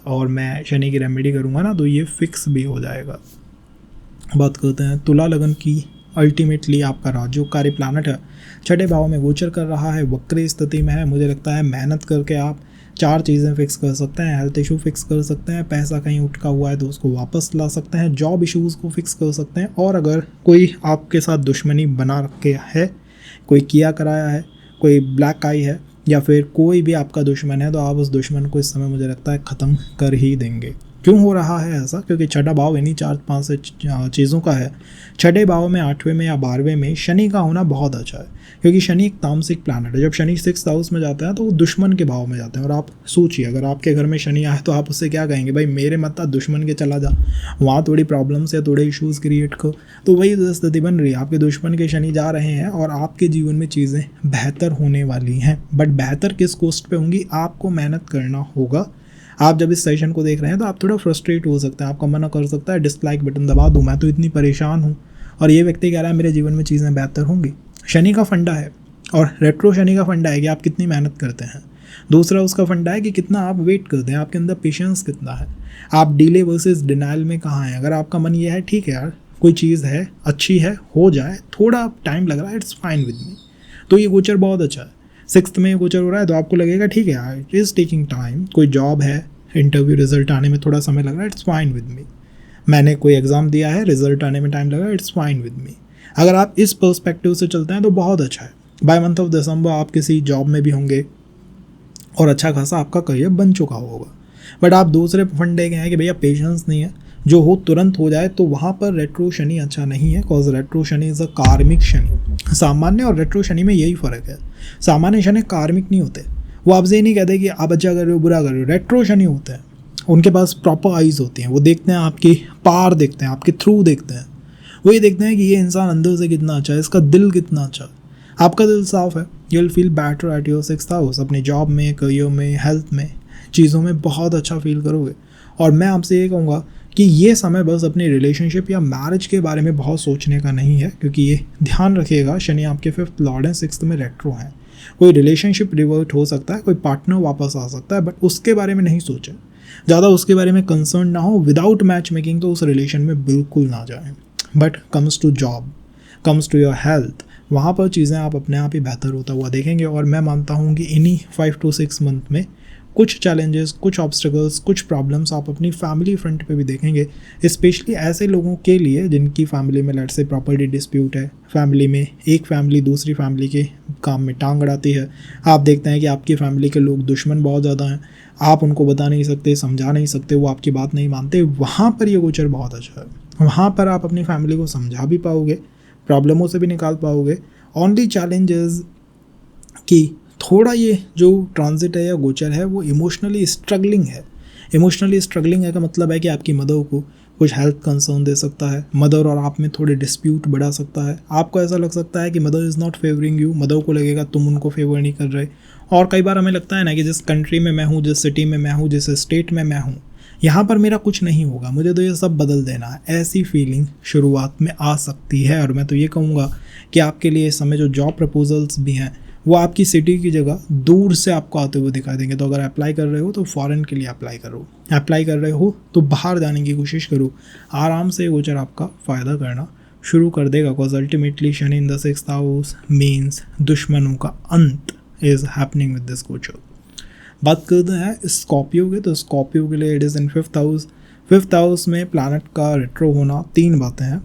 [SPEAKER 1] और मैं शनि की रेमेडी करूँगा ना, तो ये फिक्स भी हो जाएगा। बात करते हैं तुला लगन की। अल्टीमेटली आपका राजयोगकारी प्लैनेट है, 6ठे भाव में गोचर कर रहा है, वक्री स्थिति में है। मुझे लगता है मेहनत करके आप 4 चीज़ें फिक्स कर सकते हैं। हेल्थ इशू फिक्स कर सकते हैं, पैसा कहीं उठका हुआ है तो उसको वापस ला सकते हैं, जॉब इश्यूज़ को फिक्स कर सकते हैं, और अगर कोई आपके साथ दुश्मनी बना रखे है, कोई किया कराया है, कोई ब्लैक आई है या फिर कोई भी आपका दुश्मन है, तो आप उस दुश्मन को इस समय मुझे लगता है ख़त्म कर ही देंगे। क्यों हो रहा है ऐसा? क्योंकि 6ठा भाव इन्हीं 4-5 चीज़ों का है। 6ठे भाव में 8वें में या 12वें में शनि का होना बहुत अच्छा है, क्योंकि शनि एक तामसिक प्लैनेट है। जब शनि 6th हाउस में जाता है तो वो दुश्मन के भाव में जाते हैं, और आप सोचिए अगर आपके घर में शनि आए तो आप उससे क्या कहेंगे, भाई मेरे मत दुश्मन के चला जा, वहाँ थोड़ी प्रॉब्लम्स या थोड़े इश्यूज़ क्रिएट कर। तो वही स्थिति बन रही है, आपके दुश्मन के शनि जा रहे हैं और आपके जीवन में चीज़ें बेहतर होने वाली हैं। बट बेहतर किस कॉस्ट पे होंगी, आपको मेहनत करना होगा। आप जब इस सेशन को देख रहे हैं तो आप थोड़ा फ्रस्ट्रेट हो सकते हैं, आपका मन कर सकता है डिसलाइक बटन दबा दूँ, मैं तो इतनी परेशान हूँ और ये व्यक्ति कह रहा है मेरे जीवन में चीज़ें बेहतर होंगी। शनि का फंडा है और रेट्रो शनि का फंडा है कि आप कितनी मेहनत करते हैं। दूसरा उसका फंडा है कि कितना आप वेट करते हैं, आपके अंदर पेशेंस कितना है, आप डिले वर्सेस डिनाइल में कहाँ हैं। अगर आपका मन ये है ठीक है यार कोई चीज़ है अच्छी है, हो जाए, थोड़ा टाइम लग रहा है, इट्स फाइन विद मी, तो ये गोचर बहुत अच्छा है। 6th में गोचर हो रहा है तो आपको लगेगा ठीक है यार इट इज़ टेकिंग टाइम, कोई जॉब है, इंटरव्यू रिजल्ट आने में थोड़ा समय लग रहा है, इट्स फाइन विद मी। मैंने कोई एग्ज़ाम दिया है, रिजल्ट आने में टाइम लगा, इट्स फाइन विद मी। अगर आप इस पर्सपेक्टिव से चलते हैं तो बहुत अच्छा है। बाय मंथ ऑफ दिसंबर आप किसी जॉब में भी होंगे और अच्छा खासा आपका करियर बन चुका होगा। बट आप दूसरे फंडे के हैं कि भैया पेशेंस नहीं है, जो हो तुरंत हो जाए, तो वहाँ पर रेट्रो शनि अच्छा नहीं है, cause retro Shani is a कार्मिक शनि। सामान्य और रेट्रो शनि में यही फ़र्क है, सामान्य शनि कार्मिक नहीं होते, वो आपसे ये नहीं कहते कि आप अच्छा कर रहे हो बुरा कर रहे हो। रेट्रो शनि होते हैं, उनके पास प्रॉपर आइज़ होती हैं, वो देखते हैं आपकी पार, देखते हैं आपके थ्रू, देखते हैं, वो ये देखते हैं कि ये इंसान अंदर से कितना अच्छा है, इसका दिल कितना अच्छा है। आपका दिल साफ है, you will feel better at your 6th house, अपनी जॉब में, करियर में, हेल्थ में, चीज़ों में बहुत अच्छा फील करोगे। और मैं आपसे ये कहूँगा कि ये समय बस अपनी रिलेशनशिप या मैरिज के बारे में बहुत सोचने का नहीं है, क्योंकि ये ध्यान रखिएगा शनि आपके 5th लॉर्ड हैं, 6th में रेट्रो हैं। कोई रिलेशनशिप रिवर्ट हो सकता है, कोई पार्टनर वापस आ सकता है, बट उसके बारे में नहीं सोचें, ज़्यादा उसके बारे में कंसर्न ना हो। विदाउट मैच मेकिंग तो उस रिलेशन में बिल्कुल ना जाएं। But comes to job, comes to your health, वहाँ पर चीज़ें आप अपने आप ही बेहतर होता हुआ देखेंगे। और मैं मानता हूँ कि इन्हीं 5 to 6 मंथ में कुछ चैलेंजेस, कुछ ऑब्स्टिकल्स, कुछ प्रॉब्लम्स आप अपनी फैमिली फ्रंट पे भी देखेंगे, स्पेशली ऐसे लोगों के लिए जिनकी फैमिली में लेट्स से प्रॉपर्टी डिस्प्यूट है, फैमिली में एक फैमिली दूसरी फैमिली के काम में टांग अड़ाती है। आप देखते हैं कि आपकी फैमिली के लोग दुश्मन बहुत ज़्यादा हैं, आप उनको बता नहीं सकते, समझा नहीं सकते, वो आपकी बात नहीं मानते। वहाँ पर ये गोचर बहुत अच्छा है, वहाँ पर आप अपनी फैमिली को समझा भी पाओगे, प्रॉब्लमों से भी निकाल पाओगे। ओनली चैलेंज इज़ कि थोड़ा ये जो ट्रांजिट है या गोचर है वो इमोशनली स्ट्रगलिंग है। इमोशनली स्ट्रगलिंग है का मतलब है कि आपकी मदर को कुछ हेल्थ कंसर्न दे सकता है, मदर और आप में थोड़े डिस्प्यूट बढ़ा सकता है, आपको ऐसा लग सकता है कि mother is not favouring you, mother को लगेगा तुम उनको फेवर नहीं कर रहे। और कई बार हमें लगता है ना कि जिस कंट्री में मैं हूँ, जिस सिटी में मैं हूँ, जिस स्टेट में मैं हूँ, यहाँ पर मेरा कुछ नहीं होगा, मुझे तो ये सब बदल देना है। ऐसी फीलिंग शुरुआत में आ सकती है। और मैं तो ये कहूँगा कि आपके लिए इस समय जो जॉब प्रपोजल्स भी हैं वो आपकी सिटी की जगह दूर से आपको आते हुए दिखाई देंगे। तो अगर अप्लाई कर रहे हो तो फॉरेन के लिए अप्लाई करो, अप्लाई कर रहे हो तो बाहर जाने की कोशिश करो। आराम से गोचर आपका फ़ायदा करना शुरू कर देगा, because ultimately Shani in the 6th house means दुश्मनों का अंत इज़ हैपनिंग विद दिस गोचर। बात करते हैं स्कॉर्पियो के, तो स्कॉर्पियो के लिए it is in 5th house. 5th house में प्लैनेट का रेट्रो होना 3 बातें हैं।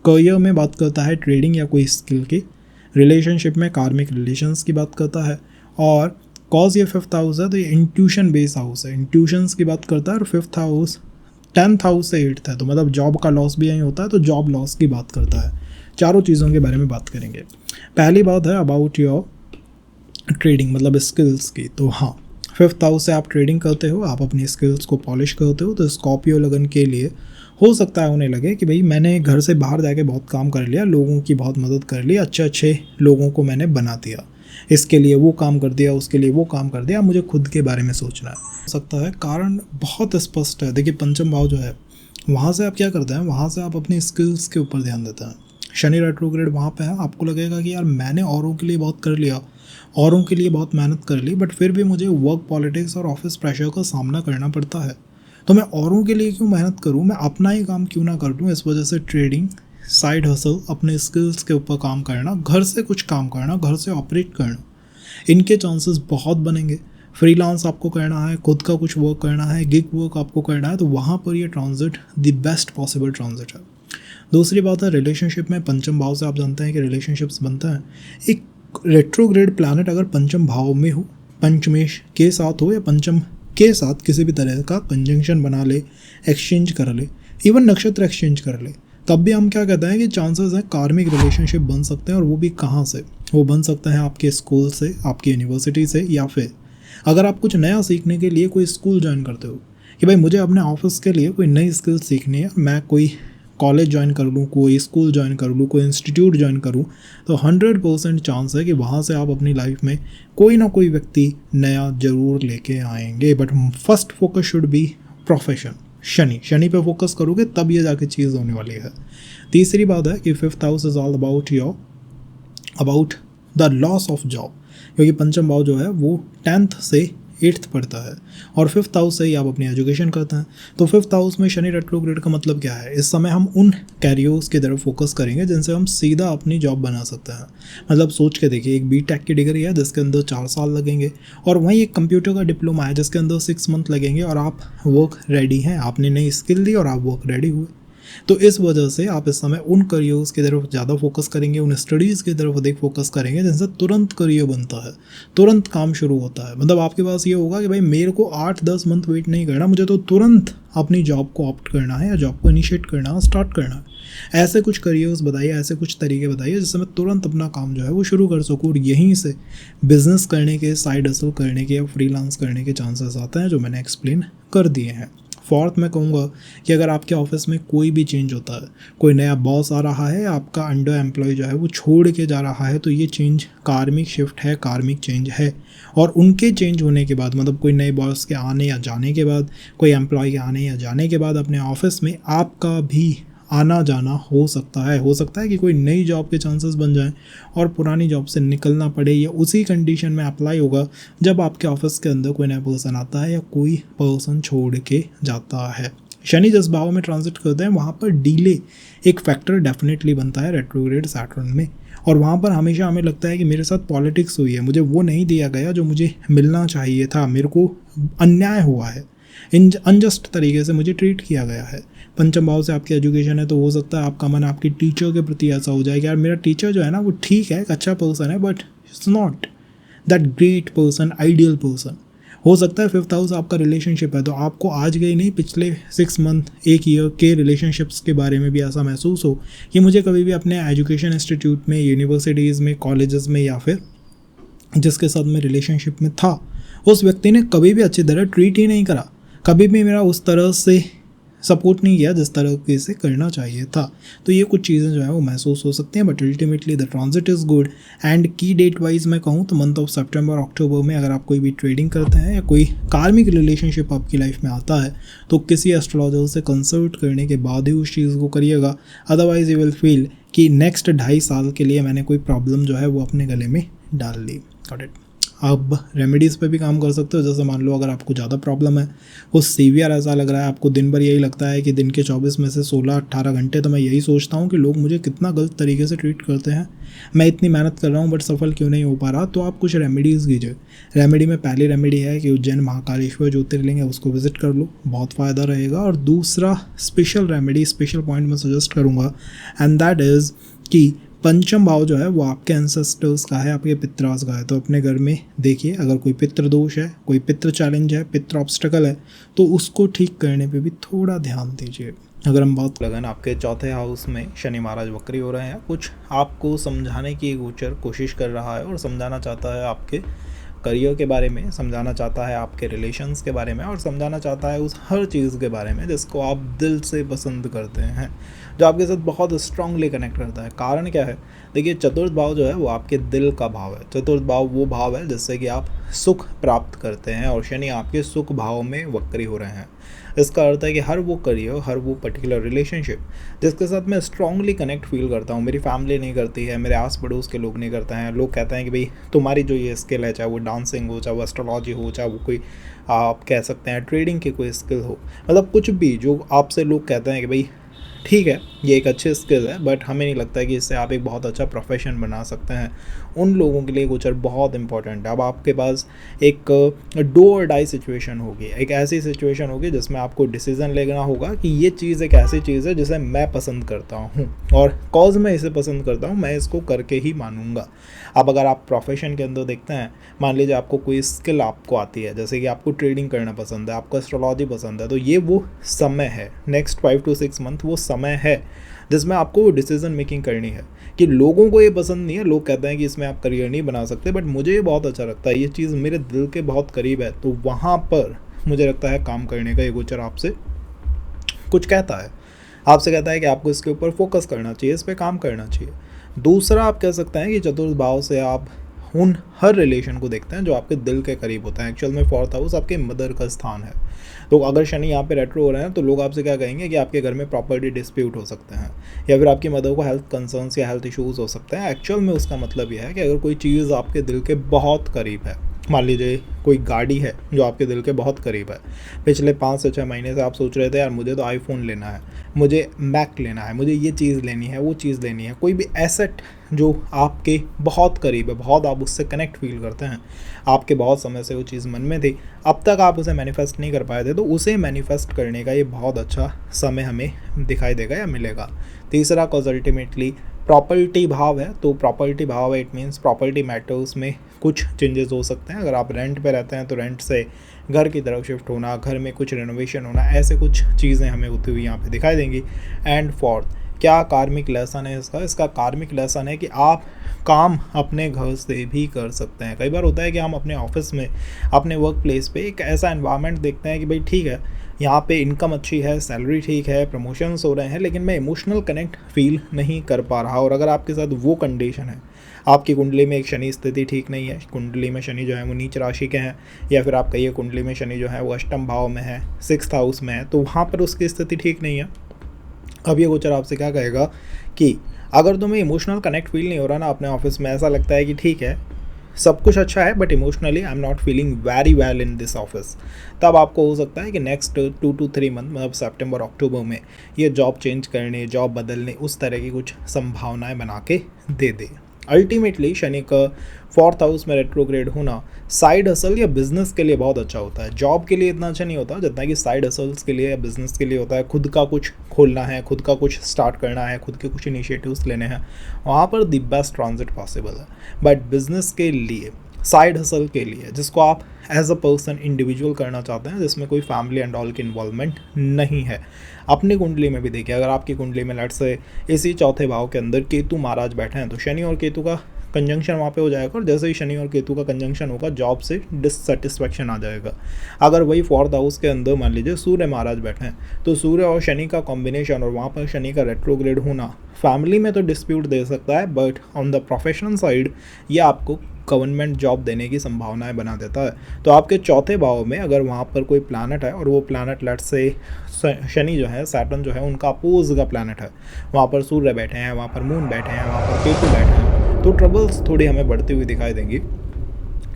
[SPEAKER 1] करियर में बात करता है ट्रेडिंग या कोई स्किल की, रिलेशनशिप में कार्मिक रिलेशंस की बात करता है, और कॉज ये 5th हाउस है तो ये इंट्यूशन बेस्ड हाउस है, इंट्यूशंस की बात करता है। और 5th हाउस 10th हाउस से 8th है, तो मतलब जॉब का लॉस भी यहीं होता है, तो जॉब लॉस की बात करता है। चारों चीज़ों के बारे में बात करेंगे। पहली बात है अबाउट योर ट्रेडिंग, मतलब स्किल्स की। तो हाँ, 5th हाउस से आप ट्रेडिंग करते हो, आप अपनी स्किल्स को पॉलिश करते हो, तो स्कॉर्पियो लगन के लिए हो सकता है उन्हें लगे कि भाई मैंने घर से बाहर जाके बहुत काम कर लिया, लोगों की बहुत मदद कर ली, अच्छे अच्छे लोगों को मैंने बना दिया, इसके लिए वो काम कर दिया, उसके लिए वो काम कर दिया, मुझे खुद के बारे में सोचना है। हो सकता है कारण बहुत स्पष्ट है। देखिए पंचम भाव जो है वहाँ से आप क्या करते हैं, वहाँ से आप अपनी स्किल्स के ऊपर ध्यान देते हैं। शनि रेट्रोग्रेड वहाँ पे है, आपको लगेगा कि यार मैंने औरों के लिए बहुत कर लिया, औरों के लिए बहुत मेहनत कर ली, बट फिर भी मुझे वर्क पॉलिटिक्स और ऑफिस प्रेशर का सामना करना पड़ता है, तो मैं औरों के लिए क्यों मेहनत करूं, मैं अपना ही काम क्यों ना कर दूं। इस वजह से ट्रेडिंग, साइड हसल, अपने स्किल्स के ऊपर काम करना, घर से कुछ काम करना, घर से ऑपरेट करना, इनके चांसेस बहुत बनेंगे। फ्रीलांस आपको करना है, खुद का कुछ वर्क करना है, गिग वर्क आपको करना है, तो वहाँ पर ये transit the best possible transit है। दूसरी बात है रिलेशनशिप में, पंचम भाव से आप जानते हैं कि रिलेशनशिप्स बनता है। एक रेट्रोग्रेड प्लैनेट अगर पंचम भाव में हो, पंचमेश के साथ हो या पंचम के साथ किसी भी तरह का कंजंक्शन बना ले, एक्सचेंज कर ले, इवन नक्षत्र एक्सचेंज कर ले, तब भी हम क्या कहते हैं कि चांसेस हैं कार्मिक रिलेशनशिप बन सकते हैं। और वो भी कहाँ से, वो बन सकता है आपके स्कूल से, आपकी यूनिवर्सिटी से, या फिर अगर आप कुछ नया सीखने के लिए कोई स्कूल ज्वाइन करते हो कि भाई मुझे अपने ऑफिस के लिए कोई नई स्किल सीखनी है, मैं कोई कॉलेज ज्वाइन कर लूँ, कोई स्कूल ज्वाइन कर लूँ, कोई इंस्टीट्यूट ज्वाइन करूँ, तो 100% चांस है कि वहाँ से आप अपनी लाइफ में कोई ना कोई व्यक्ति नया ज़रूर लेके आएंगे। But first focus should be profession. Shani पे फोकस करोगे तब ये जाके चीज़ होने वाली है। तीसरी बात है कि 5th house is all about the loss of job, क्योंकि पंचम भाव जो है वो 10th से 8th पढ़ता है और 5th हाउस से ही आप अपनी एजुकेशन करते हैं। तो 5th हाउस में शनि रेट्रोग्रेड का मतलब क्या है, इस समय हम उन कैरियर्स की तरफ फोकस करेंगे जिनसे हम सीधा अपनी जॉब बना सकते हैं। मतलब सोच के देखिए, एक बीटेक की डिग्री है जिसके अंदर 4 साल लगेंगे, और वहीं एक कंप्यूटर का डिप्लोमा है जिसके अंदर 6 मंथ लगेंगे, और आप वर्क रेडी हैं, आपने नई स्किल ली और आप वर्क रेडी हुए। तो इस वजह से आप इस समय उन करियर्स की तरफ ज़्यादा फोकस करेंगे, उन स्टडीज़ की तरफ अधिक फोकस करेंगे जिनसे तुरंत करियर बनता है, तुरंत काम शुरू होता है। मतलब आपके पास ये होगा कि भाई मेरे को 8-10 मंथ वेट नहीं करना, मुझे तो तुरंत अपनी जॉब को ऑप्ट करना है या जॉब को इनिशिएट करना है, स्टार्ट करना है। ऐसे कुछ करियर्स बताइए, ऐसे कुछ तरीके बताइए जिससे मैं तुरंत अपना काम जो है वो शुरू कर सकूँ, और यहीं से बिजनेस करने के, साइड हसल करने के या फ्रीलांस करने के चांसेस आते हैं जो मैंने एक्सप्लेन कर दिए हैं। फोर्थ मैं कहूँगा कि अगर आपके ऑफिस में कोई भी चेंज होता है, कोई नया बॉस आ रहा है, आपका अंडर एम्प्लॉय जो है वो छोड़ के जा रहा है, तो ये चेंज कार्मिक शिफ्ट है, कार्मिक चेंज है। और उनके चेंज होने के बाद, मतलब कोई नए बॉस के आने या जाने के बाद, कोई एम्प्लॉय के आने या जाने के बाद अपने ऑफिस में आपका भी आना जाना हो सकता है कि कोई नई जॉब के चांसेस बन जाएं और पुरानी जॉब से निकलना पड़े, या उसी कंडीशन में अप्लाई होगा जब आपके ऑफिस के अंदर कोई नया पर्सन आता है या कोई पर्सन छोड़ के जाता है। शनि जिस भाव में ट्रांजिट करते हैं वहाँ पर डीले एक फैक्टर डेफिनेटली बनता है रेट्रोग्रेड सैटर्न में, और वहाँ पर हमेशा हमें लगता है कि मेरे साथ पॉलिटिक्स हुई है, मुझे वो नहीं दिया गया जो मुझे मिलना चाहिए था, मेरे को अन्याय हुआ है, इन अनजस्ट तरीके से मुझे ट्रीट किया गया है। पंचम भाव से आपकी एजुकेशन है तो हो सकता है आपका मन आपकी टीचर के प्रति ऐसा हो जाए कि यार मेरा टीचर जो है ना वो ठीक है, एक अच्छा पर्सन है, but it's not that great person, ideal person. हो सकता है 5th हाउस आपका रिलेशनशिप है तो आपको आज गई नहीं पिछले 6 मंथ, 1 ईयर के रिलेशनशिप्स के बारे में भी ऐसा महसूस हो कि मुझे कभी भी अपने एजुकेशन इंस्टीट्यूट में, यूनिवर्सिटीज़ में, कॉलेजेस में या फिर जिसके साथ मैं रिलेशनशिप में था उस व्यक्ति ने कभी भी अच्छी तरह ट्रीट ही नहीं करा, कभी भी मेरा उस तरह से सपोर्ट नहीं किया जिस तरह के से करना चाहिए था। तो ये कुछ चीज़ें जो है वो महसूस हो सकती हैं, but ultimately the transit is good. And की डेट वाइज मैं कहूँ तो मंथ ऑफ सितंबर अक्टूबर में अगर आप कोई भी ट्रेडिंग करते हैं या कोई कार्मिक रिलेशनशिप आपकी लाइफ में आता है तो किसी एस्ट्रोलॉजर से कंसल्ट करने के बाद ही उस चीज़ को करिएगा, अदरवाइज यू विल फील कि नेक्स्ट 2.5 साल के लिए मैंने कोई प्रॉब्लम जो है वो अपने गले में डाल ली। Got it. आप रेमेडीज़ पे भी काम कर सकते हो, जैसे मान लो अगर आपको ज़्यादा प्रॉब्लम है, वो सीवियर ऐसा लग रहा है, आपको दिन भर यही लगता है कि दिन के 24 में से 16-18 घंटे तो मैं यही सोचता हूँ कि लोग मुझे कितना गलत तरीके से ट्रीट करते हैं, मैं इतनी मेहनत कर रहा हूँ बट सफल क्यों नहीं हो पा रहा, तो आप कुछ रेमेडीज़ कीजिए। रेमेडी में पहली रेमेडी है कि उज्जैन महाकालेश्वर ज्योतिर्लिंग है उसको विजिट कर लो, बहुत फ़ायदा रहेगा। और दूसरा स्पेशल रेमेडी, स्पेशल पॉइंट मैं सजेस्ट करूँगा एंड दैट इज़ कि पंचम भाव जो है वो आपके एंसेस्टर्स का है, आपके पितरास का है। तो अपने घर में देखिए अगर कोई पितृ दोष है, कोई पितृ चैलेंज है, पितृ ऑब्स्टेकल है तो उसको ठीक करने पे भी थोड़ा ध्यान दीजिए। अगर हम बात लगन आपके 4थे हाउस में शनि महाराज वक्री हो रहे हैं, कुछ आपको समझाने की गोचर कोशिश कर रहा है और समझाना चाहता है आपके करियर के बारे में, समझाना चाहता है आपके रिलेशंस के बारे में और समझाना चाहता है उस हर चीज़ के बारे में जिसको आप दिल से पसंद करते हैं, जो आपके साथ बहुत स्ट्रांगली कनेक्ट करता है। कारण क्या है, देखिए चतुर्थ भाव जो है वो आपके दिल का भाव है। चतुर्थ भाव वो भाव है जिससे कि आप सुख प्राप्त करते हैं और शनि आपके सुख भाव में वक्री हो रहे हैं। इसका अर्थ है कि हर वो करियर, हर वो पर्टिकुलर रिलेशनशिप जिसके साथ मैं स्ट्रांगली कनेक्ट फील करता हूँ, मेरी फैमिली नहीं करती है, मेरे आस पड़ोस के लोग नहीं करते हैं, लोग कहते हैं कि भाई तुम्हारी जो ये स्किल है, चाहे वो डांसिंग हो, चाहे वो एस्ट्रोलॉजी हो, चाहे वो कोई आप कह सकते हैं ट्रेडिंग की कोई स्किल हो, मतलब कुछ भी जो आपसे लोग कहते हैं कि भाई ठीक है ये एक अच्छी स्किल है बट हमें नहीं लगता है कि इससे आप एक बहुत अच्छा प्रोफेशन बना सकते हैं, उन लोगों के लिए गोचर बहुत इंपॉर्टेंट है। अब आपके पास एक डू और डाई सिचुएशन होगी, एक ऐसी सिचुएशन होगी जिसमें आपको डिसीजन लेना होगा कि ये चीज़ एक ऐसी चीज़ है जिसे मैं पसंद करता हूँ और कॉज मैं इसे पसंद करता हूँ, मैं इसको करके ही मानूंगा। अब अगर आप प्रोफेशन के अंदर देखते हैं, मान लीजिए आपको कोई स्किल आपको आती है, जैसे कि आपको ट्रेडिंग करना पसंद है, आपको एस्ट्रोलॉजी पसंद है, तो ये वो समय है, नेक्स्ट 5 to 6 मंथ वो समय है जिसमें आपको वो डिसीजन मेकिंग करनी है कि लोगों को ये पसंद नहीं है, लोग कहते हैं कि इसमें आप करियर नहीं बना सकते, बट मुझे ये बहुत अच्छा लगता है, ये चीज़ मेरे दिल के बहुत करीब है, तो वहाँ पर मुझे लगता है काम करने का ये गोचर आपसे कुछ कहता है, आपसे कहता है कि आपको इसके ऊपर फोकस करना चाहिए, इस पर काम करना चाहिए। दूसरा आप कह सकते हैं कि चतुर्थ भाव से आप उन हर रिलेशन को देखते हैं जो आपके दिल के करीब होता है। एक्चुअल में 4th हाउस आपके मदर का स्थान है, तो अगर शनि यहाँ पे रेट्रो हो रहे हैं तो लोग आपसे क्या कहेंगे कि आपके घर में प्रॉपर्टी डिस्प्यूट हो सकते हैं या फिर आपकी मदर को हेल्थ कंसर्न्स या हेल्थ इश्यूज़ हो सकते हैं। एक्चुअल में उसका मतलब यह है कि अगर कोई चीज़ आपके दिल के बहुत करीब है, मान लीजिए कोई गाड़ी है जो आपके दिल के बहुत करीब है, पिछले 5 से 6 महीने से आप सोच रहे थे यार मुझे तो आईफोन लेना है, मुझे मैक लेना है, मुझे ये चीज़ लेनी है, वो चीज़ लेनी है, कोई भी एसेट जो आपके बहुत करीब है, बहुत आप उससे कनेक्ट फील करते हैं, आपके बहुत समय से वो चीज़ मन में थी, अब तक आप उसे मैनिफेस्ट नहीं कर पाए थे, तो उसे मैनिफेस्ट करने का ये बहुत अच्छा समय हमें दिखाई देगा या मिलेगा। तीसरा कॉज अल्टीमेटली प्रॉपर्टी भाव है, तो प्रॉपर्टी भाव है, इट मीन्स प्रॉपर्टी मैटर्स में कुछ चेंजेस हो सकते हैं। अगर आप रेंट पे रहते हैं तो रेंट से घर की तरफ शिफ्ट होना, घर में कुछ रेनोवेशन होना, ऐसे कुछ चीज़ें हमें होती हुई यहाँ पे दिखाई देंगी। एंड फोर्थ, क्या कार्मिक लेसन है इसका कार्मिक लेसन है कि आप काम अपने घर से भी कर सकते हैं। कई बार होता है कि हम अपने ऑफिस में, अपने वर्क प्लेस पे एक ऐसा एनवायरनमेंट देखते हैं कि भाई ठीक है यहाँ पे इनकम अच्छी है, सैलरी ठीक है, प्रमोशंस हो रहे हैं, लेकिन मैं इमोशनल कनेक्ट फील नहीं कर पा रहा। और अगर आपके साथ वो कंडीशन है, आपकी कुंडली में एक शनि स्थिति ठीक नहीं है, कुंडली में शनि जो है वो नीच राशि के हैं, या फिर आप कहिए कुंडली में शनि जो है वो अष्टम भाव में है, 6th हाउस में है, तो वहाँ पर उसकी स्थिति ठीक नहीं है। अब ये गोचर आपसे क्या कहेगा कि अगर तुम्हें इमोशनल कनेक्ट फील नहीं हो रहा ना अपने ऑफिस में, ऐसा लगता है कि ठीक है सब कुछ अच्छा है but emotionally I am not feeling very well in this office, तब आपको हो सकता है कि नेक्स्ट 2 to 3 मंथ, मतलब सितंबर अक्टूबर में ये जॉब चेंज करने, जॉब बदलने, उस तरह की कुछ संभावनाएं बना के दे दे। अल्टीमेटली शनि का 4th हाउस में रेट्रोग्रेड होना साइड हसल या बिजनेस के लिए बहुत अच्छा होता है। जॉब के लिए इतना अच्छा नहीं होता जितना कि साइड हसल्स के लिए या बिजनेस के लिए होता है। खुद का कुछ खोलना है, खुद का कुछ स्टार्ट करना है, खुद के कुछ इनिशिएटिव्स लेने हैं, वहाँ पर द बेस्ट ट्रांजिट पॉसिबल है। बट बिजनेस के लिए, साइड हसल के लिए, जिसको आप एज अ पर्सन इंडिविजुअल करना चाहते हैं, जिसमें कोई फैमिली एंड ऑल की इन्वॉल्वमेंट नहीं है, अपनी कुंडली में भी देखिए, अगर आपकी कुंडली में लेट्स से इसी चौथे भाव के अंदर केतु महाराज बैठे हैं तो शनि और केतु का कंजंक्शन वहाँ पे हो जाएगा, और जैसे ही शनि और केतु का कंजंक्शन होगा जॉब से डिससेटिस्फैक्शन आ जाएगा। अगर वही 4th हाउस के अंदर मान लीजिए सूर्य महाराज बैठे हैं तो सूर्य और शनि का कॉम्बिनेशन और वहाँ पर शनि का रेट्रोग्रेड होना फैमिली में तो डिस्प्यूट दे सकता है, but on the professional side ये आपको गवर्नमेंट जॉब देने की संभावनाएं बना देता है। तो आपके चौथे भाव में अगर वहाँ पर कोई प्लैनेट है और वो प्लैनेट लेट्स से शनि जो है, सैटर्न जो है, उनका अपोज का प्लैनेट है, वहाँ पर सूर्य बैठे हैं, वहाँ पर मून बैठे हैं, वहाँ पर केतु बैठे हैं, तो ट्रबल्स थोड़ी हमें बढ़ती हुई दिखाई देंगी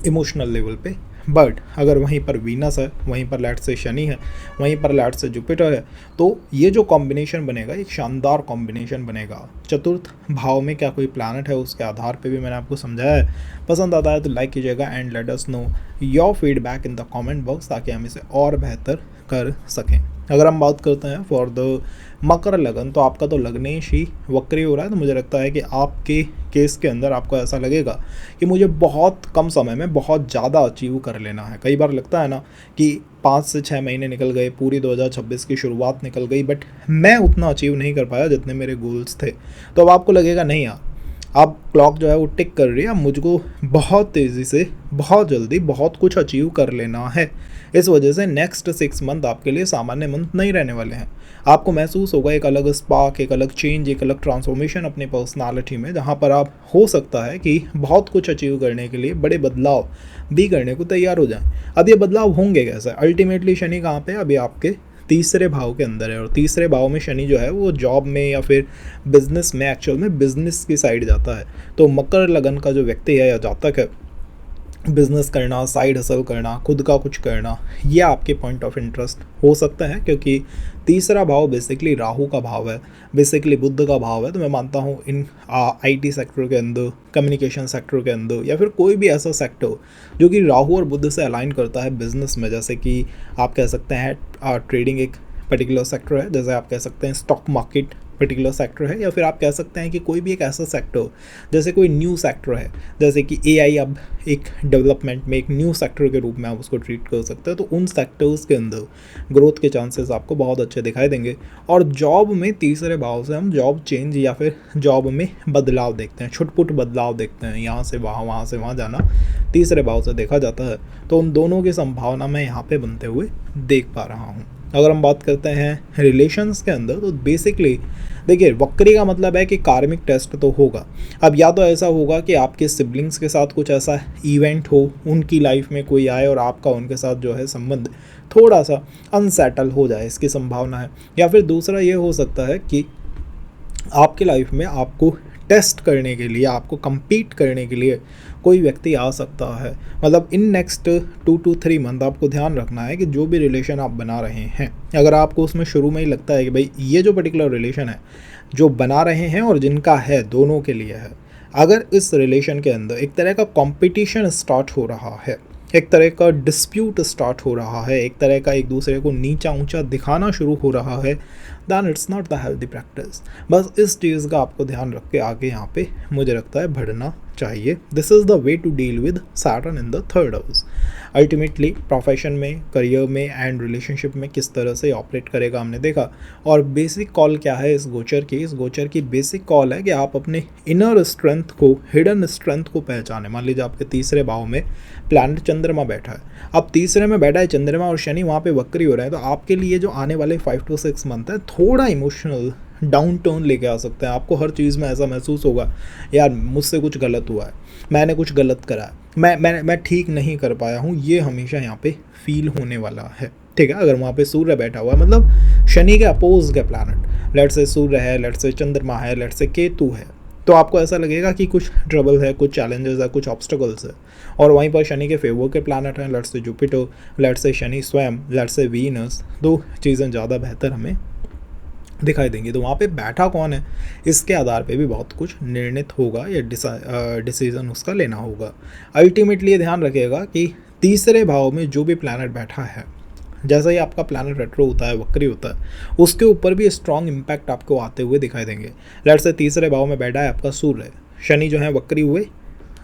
[SPEAKER 1] इमोशनल लेवल पे। बट अगर वहीं पर वीनस है, वहीं पर लेट्स से शनि है, वहीं पर लेट्स से जुपिटर है, तो ये जो कॉम्बिनेशन बनेगा एक शानदार कॉम्बिनेशन बनेगा। चतुर्थ भाव में क्या कोई प्लैनेट है उसके आधार पे भी मैंने आपको समझाया है। पसंद आता है तो लाइक कीजिएगा and let us know your feedback in the comment box, ताकि हम इसे और बेहतर कर सकें। अगर हम बात करते हैं फॉर द मकर लगन, तो आपका तो लग्नेश ही वक्री हो रहा है, तो मुझे लगता है कि आपके केस के अंदर आपको ऐसा लगेगा कि मुझे बहुत कम समय में बहुत ज़्यादा अचीव कर लेना है। कई बार लगता है ना कि 5 से 6 महीने निकल गए, पूरी 2026 की शुरुआत निकल गई, बट मैं उतना अचीव नहीं कर पाया जितने मेरे गोल्स थे। तो अब आपको लगेगा नहीं यार, अब क्लॉक जो है वो टिक कर रही है, अब मुझको बहुत तेज़ी से, बहुत जल्दी बहुत कुछ अचीव कर लेना है। इस वजह से नेक्स्ट 6 मंथ आपके लिए सामान्य मंथ नहीं रहने वाले हैं। आपको महसूस होगा एक अलग स्पार्क, एक अलग चेंज, एक अलग ट्रांसफॉर्मेशन अपनी पर्सनालिटी में, जहाँ पर आप हो सकता है कि बहुत कुछ अचीव करने के लिए बड़े बदलाव भी करने को तैयार हो जाएं। अब ये बदलाव होंगे कैसे? अल्टीमेटली शनि कहाँ पे? अभी आपके तीसरे भाव के अंदर है, और तीसरे भाव में शनि जो है वो जॉब में या फिर बिजनेस में, एक्चुअल में बिजनेस की साइड जाता है। तो मकर लगन का जो व्यक्ति है या जातक है, बिजनेस करना, साइड हसल करना, खुद का कुछ करना, ये आपके पॉइंट ऑफ इंटरेस्ट हो सकता है, क्योंकि तीसरा भाव बेसिकली राहु का भाव है, बेसिकली बुध का भाव है। तो मैं मानता हूँ इन आईटी सेक्टर के अंदर, कम्युनिकेशन सेक्टर के अंदर, या फिर कोई भी ऐसा सेक्टर जो कि राहु और बुध से अलाइन करता है बिजनेस में, जैसे कि आप कह सकते हैं ट्रेडिंग एक पर्टिकुलर सेक्टर है, जैसे आप कह सकते हैं स्टॉक मार्केट पर्टिकुलर सेक्टर है, या फिर आप कह सकते हैं कि कोई भी एक ऐसा सेक्टर जैसे कोई न्यू सेक्टर है, जैसे कि एआई अब एक डेवलपमेंट में एक न्यू सेक्टर के रूप में आप उसको ट्रीट कर सकते हैं। तो उन सेक्टर्स के अंदर ग्रोथ के चांसेस आपको बहुत अच्छे दिखाई देंगे। और जॉब में तीसरे भाव से हम जॉब चेंज या फिर जॉब में बदलाव देखते हैं, छुटपुट बदलाव देखते हैं, यहाँ से वहाँ जाना तीसरे भाव से देखा जाता है। तो उन दोनों की संभावना मैं यहाँ पे बनते हुए देख पा रहा हूँ। अगर हम बात करते हैं रिलेशंस के अंदर, तो बेसिकली देखिए, वक्री का मतलब है कि कार्मिक टेस्ट तो होगा। अब या तो ऐसा होगा कि आपके सिबलिंग्स के साथ कुछ ऐसा इवेंट हो, उनकी लाइफ में कोई आए और आपका उनके साथ जो है संबंध थोड़ा सा अनसेटल हो जाए, इसकी संभावना है। या फिर दूसरा ये हो सकता है कि आपकी लाइफ में आपको टेस्ट करने के लिए, आपको compete करने के लिए कोई व्यक्ति आ सकता है। मतलब इन नेक्स्ट 2 to 3 मंथ आपको ध्यान रखना है कि जो भी रिलेशन आप बना रहे हैं, अगर आपको उसमें शुरू में ही लगता है कि भाई ये जो पर्टिकुलर रिलेशन है जो बना रहे हैं और जिनका है, दोनों के लिए है, अगर इस रिलेशन के अंदर एक तरह का कंपटीशन स्टार्ट हो रहा है, एक तरह का डिस्प्यूट स्टार्ट हो रहा है, एक तरह का एक दूसरे को नीचा ऊंचा दिखाना शुरू हो रहा है, then it's not the healthy practice. बस इस चीज़ का आपको ध्यान रख के आगे यहाँ पे मुझे लगता है बढ़ना चाहिए। This is the way to deal with Saturn in the 3rd house. Ultimately profession में, करियर में एंड रिलेशनशिप में किस तरह से ऑपरेट करेगा हमने देखा। और बेसिक कॉल क्या है इस गोचर की? इस गोचर की बेसिक कॉल है कि आप अपने इनर स्ट्रेंथ को, हिडन स्ट्रेंथ को पहचाने। मान लीजिए आपके तीसरे भाव में प्लैनेट चंद्रमा बैठा है, अब तीसरे में बैठा है चंद्रमा और शनि वहाँ पे वक्री हो रहे हैं, तो आपके लिए जो आने वाले 5 to 6 मंथ है थोड़ा इमोशनल डाउन टर्न लेके आ सकते हैं। आपको हर चीज़ में ऐसा महसूस होगा, यार मुझसे कुछ गलत हुआ है, मैंने कुछ गलत करा है, मैं ठीक नहीं कर पाया हूँ, ये हमेशा यहाँ पे फील होने वाला है। ठीक है, अगर वहाँ पे सूर्य बैठा हुआ है, मतलब शनि के अपोज के प्लैनेट, लेट्स से सूर्य है, लेट्स से चंद्रमा है, लेट्स से केतु है, तो आपको ऐसा लगेगा कि कुछ ट्रबल है, कुछ चैलेंजेस है, कुछ ऑब्स्टिकल्स है। और वहीं पर शनि के फेवर के प्लैनेट हैं, let's say Jupiter, let's say Shani स्वयं, लेट्स से वीनस, दो चीज़ें ज़्यादा बेहतर हमें दिखाई देंगी। तो वहाँ पे बैठा कौन है, इसके आधार पे भी बहुत कुछ निर्णित होगा या डिसीजन उसका लेना होगा। अल्टीमेटली ये ध्यान रखिएगा कि तीसरे भाव में जो भी प्लैनेट बैठा है, जैसा ही आपका प्लैनेट रेट्रो होता है, वक्री होता है, उसके ऊपर भी स्ट्रॉन्ग इम्पैक्ट आपको आते हुए दिखाई देंगे। लेट्स से तीसरे भाव में बैठा है आपका सूर्य, शनि जो है वक्री हुए।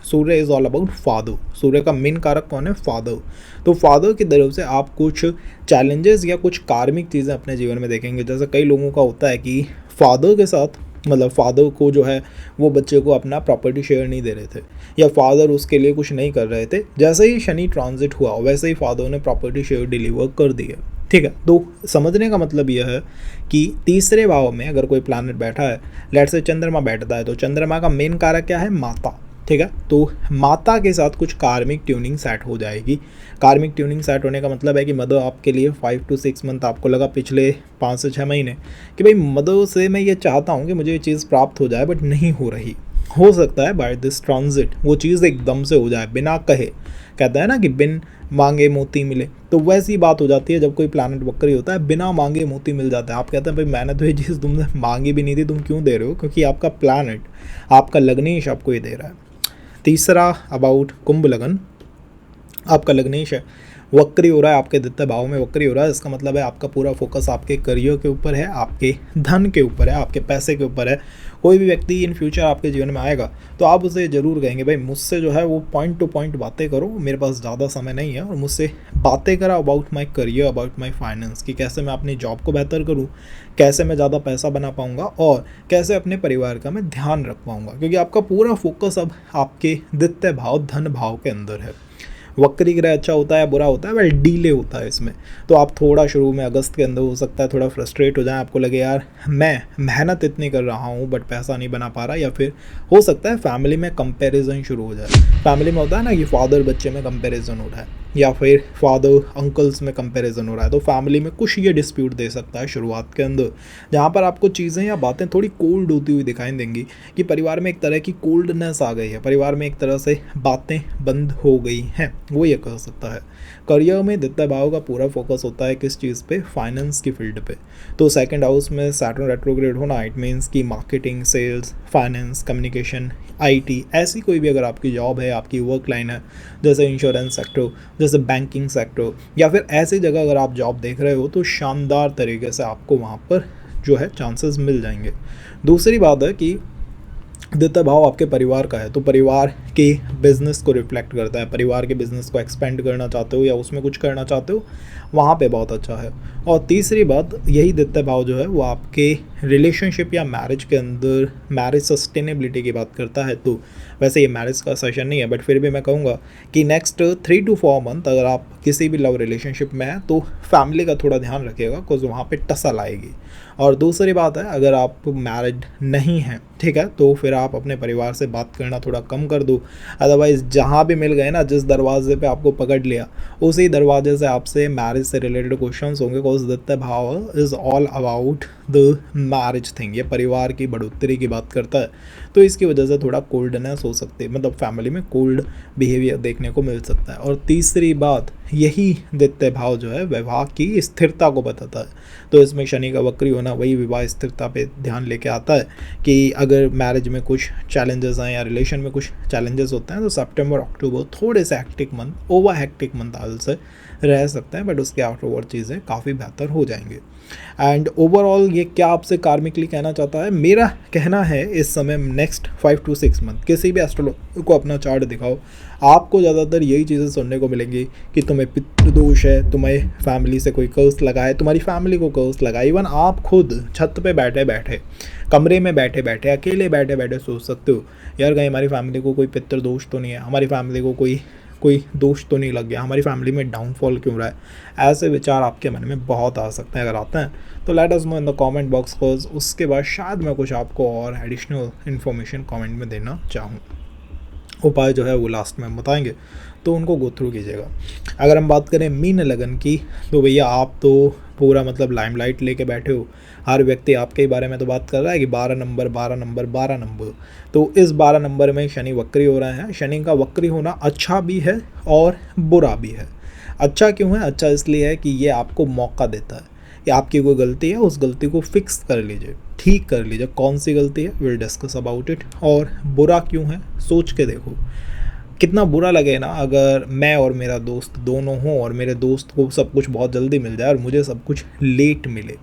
[SPEAKER 1] सूर्य इज़ ऑल अबाउट फादर, सूर्य का मेन कारक कौन है, फादर। तो फादर की तरफ से आप कुछ चैलेंजेस या कुछ कार्मिक चीज़ें अपने जीवन में देखेंगे। जैसे कई लोगों का होता है कि फादर के साथ, मतलब फादर को जो है वो बच्चे को अपना प्रॉपर्टी शेयर नहीं दे रहे थे, या फादर उसके लिए कुछ नहीं कर रहे थे। जैसे ही शनि ट्रांजिट हुआ वैसे ही फादर ने प्रॉपर्टी शेयर डिलीवर कर दिया। ठीक है, तो समझने का मतलब यह है कि तीसरे भाव में अगर कोई प्लैनेट बैठा है, लेट्स से चंद्रमा बैठता है, तो चंद्रमा का मेन कारक क्या है, माता। ठीक है, तो माता के साथ कुछ कार्मिक ट्यूनिंग सेट हो जाएगी। कार्मिक ट्यूनिंग सेट होने का मतलब है कि मदर आपके लिए 5 to 6 मंथ, आपको लगा पिछले 5 से 6 महीने कि भाई मदर से मैं ये चाहता हूँ कि मुझे ये चीज़ प्राप्त हो जाए, बट नहीं हो रही। हो सकता है बाय दिस ट्रांजिट वो चीज़ एकदम से हो जाए, बिना कहे। कहता है ना कि बिन मांगे मोती मिले, तो वैसी बात हो जाती है जब कोई प्लैनेट वक्री होता है, बिना मांगे मोती मिल जाता है। आप कहते हैं भाई मैंने तो ये चीज़ तुमने मांगी भी नहीं थी, तुम क्यों दे रहे हो, क्योंकि आपका प्लैनेट, आपका लग्नेश आपको ये दे रहा है। तीसरा अबाउट कुंभ लगन, आपका लग्नेश है, वक्री हो रहा है, आपके द्वितीय भाव में वक्री हो रहा है। इसका मतलब है आपका पूरा फोकस आपके करियर के ऊपर है, आपके धन के ऊपर है, आपके पैसे के ऊपर है। कोई भी व्यक्ति इन फ्यूचर आपके जीवन में आएगा तो आप उसे ज़रूर कहेंगे भाई मुझसे जो है वो पॉइंट टू पॉइंट बातें करो, मेरे पास ज़्यादा समय नहीं है, और मुझसे बातें करा about my career, about my finance, कि कैसे मैं अपनी जॉब को बेहतर करूँ, कैसे मैं ज़्यादा पैसा बना पाऊँगा, और कैसे अपने परिवार का मैं ध्यान रख पाऊँगा। क्योंकि आपका पूरा फोकस अब आपके द्वितीय भाव, धन भाव के अंदर है। वक्री ग्रह अच्छा होता है बुरा होता है, वेल डीले होता है इसमें। तो आप थोड़ा शुरू में अगस्त के अंदर हो सकता है थोड़ा फ्रस्ट्रेट हो जाए, आपको लगे यार मैं मेहनत इतनी कर रहा हूँ बट पैसा नहीं बना पा रहा, या फिर हो सकता है फैमिली में कंपैरिजन शुरू हो जाए। फैमिली में होता है ना कि फादर बच्चे में कंपैरिजन हो रहा है, या फिर फादर अंकल्स में कंपैरिजन हो रहा है, तो फैमिली में कुछ ये डिस्प्यूट दे सकता है शुरुआत के अंदर, जहाँ पर आपको चीज़ें या बातें थोड़ी कोल्ड होती हुई दिखाई देंगी कि परिवार में एक तरह की कोल्डनेस आ गई है, परिवार में एक तरह से बातें बंद हो गई हैं, वो ये कह सकता है। करियर में द्वितीय भाव का पूरा फोकस होता है किस चीज़ पे, फाइनेंस की फील्ड पे। तो सेकंड हाउस में सैटर्न रेट्रोग्रेड होना, इट मीन्स कि marketing, sales, finance, communication, IT, ऐसी कोई भी अगर आपकी जॉब है, आपकी वर्क लाइन है, जैसे इंश्योरेंस सेक्टर, जैसे बैंकिंग सेक्टर, या फिर ऐसी जगह अगर आप जॉब देख रहे हो, तो शानदार तरीके से आपको वहाँ पर जो है चांसेस मिल जाएंगे। दूसरी बात है कि द्वितीय भाव आपके परिवार का है, तो परिवार के बिजनेस को रिफ्लेक्ट करता है। परिवार के बिजनेस को एक्सपेंड करना चाहते हो या उसमें कुछ करना चाहते हो, वहाँ पे बहुत अच्छा है। और तीसरी बात, यही द्वितीय भाव जो है वो आपके रिलेशनशिप या मैरिज के अंदर मैरिज सस्टेनेबिलिटी की बात करता है। तो वैसे ये मैरिज का सेशन नहीं है, बट फिर भी मैं कहूँगा कि नेक्स्ट 3 to 4 मंथ अगर आप किसी भी लव रिलेशनशिप में हैं तो फैमिली का थोड़ा ध्यान रखिएगा, बिकॉज वहाँ पे टसल आएगी। और दूसरी बात है, अगर आप मैरिड नहीं हैं, ठीक है, तो फिर आप अपने परिवार से बात करना थोड़ा कम कर दो। अदरवाइज़ जहाँ भी मिल गए ना, जिस दरवाजे पे आपको पकड़ लिया, उसी दरवाजे से आपसे मैरिज से रिलेटेड क्वेश्चंस होंगे, बिकॉज द्वितीय भाव is all about the marriage thing, ये परिवार की बढ़ोतरी की बात करता है। तो इसकी वजह से थोड़ा कोल्डनेस हो सकती है, मतलब फैमिली में कोल्ड बिहेवियर देखने को मिल सकता है। और तीसरी बात, यही द्वितीय भाव जो है विवाह की स्थिरता को बताता है। तो इसमें शनि का वक्री होना वही विवाह स्थिरता पे ध्यान लेके आता है कि अगर मैरिज में कुछ चैलेंजेस हैं या रिलेशन में कुछ चैलेंजेस होते हैं, तो सितंबर अक्टूबर थोड़े से hectic month, over hectic month आल से रह सकते हैं, बट उसके आफ्टरवर्ड चीज़ें काफ़ी बेहतर हो जाएंगे। एंड ओवरऑल ये क्या आपसे कार्मिकली कहना चाहता है, मेरा कहना है इस समय नेक्स्ट 5 to 6 मंथ किसी भी एस्ट्रोलॉजर को अपना चार्ट दिखाओ, आपको ज़्यादातर यही चीज़ें सुनने को मिलेंगी कि तुम्हें पितृदोष है, तुम्हें फैमिली से कोई कर्स लगा है, तुम्हारी फैमिली को कर्स लगा है। इवन आप खुद छत पे बैठे बैठे, कमरे में बैठे बैठे, अकेले बैठे बैठे सोच सकते हो यार कहीं हमारी फैमिली को कोई पितृदोष तो नहीं है, हमारी फैमिली को कोई दोष तो नहीं लग गया, हमारी फैमिली में डाउनफॉल क्यों रहा है। ऐसे विचार आपके मन में बहुत आ सकते हैं। अगर आते हैं तो let us know in the comment box, because उसके बाद शायद मैं कुछ आपको और एडिशनल इन्फॉर्मेशन कमेंट में देना चाहूँ। उपाय जो है वो लास्ट में हम बताएंगे, तो उनको गो थ्रू कीजिएगा। अगर हम बात करें मीन लगन की, तो भैया आप तो पूरा मतलब लाइमलाइट लेके बैठे हो, हर व्यक्ति आपके ही बारे में तो बात कर रहा है कि 12 नंबर 12 नंबर 12 नंबर। तो इस 12 नंबर में शनि वक्री हो रहे हैं। शनि का वक्री होना अच्छा भी है और बुरा भी है। अच्छा क्यों है? अच्छा इसलिए है कि ये आपको मौका देता है या आपकी कोई गलती है, उस गलती को फिक्स कर लीजिए, ठीक कर लीजिए। कौन सी गलती है, विल डिस्कस अबाउट इट। और बुरा क्यों है, सोच के देखो। कितना बुरा लगे ना अगर मैं और मेरा दोस्त दोनों हों और मेरे दोस्त को सब कुछ बहुत जल्दी मिल जाए और मुझे सब कुछ लेट मिले,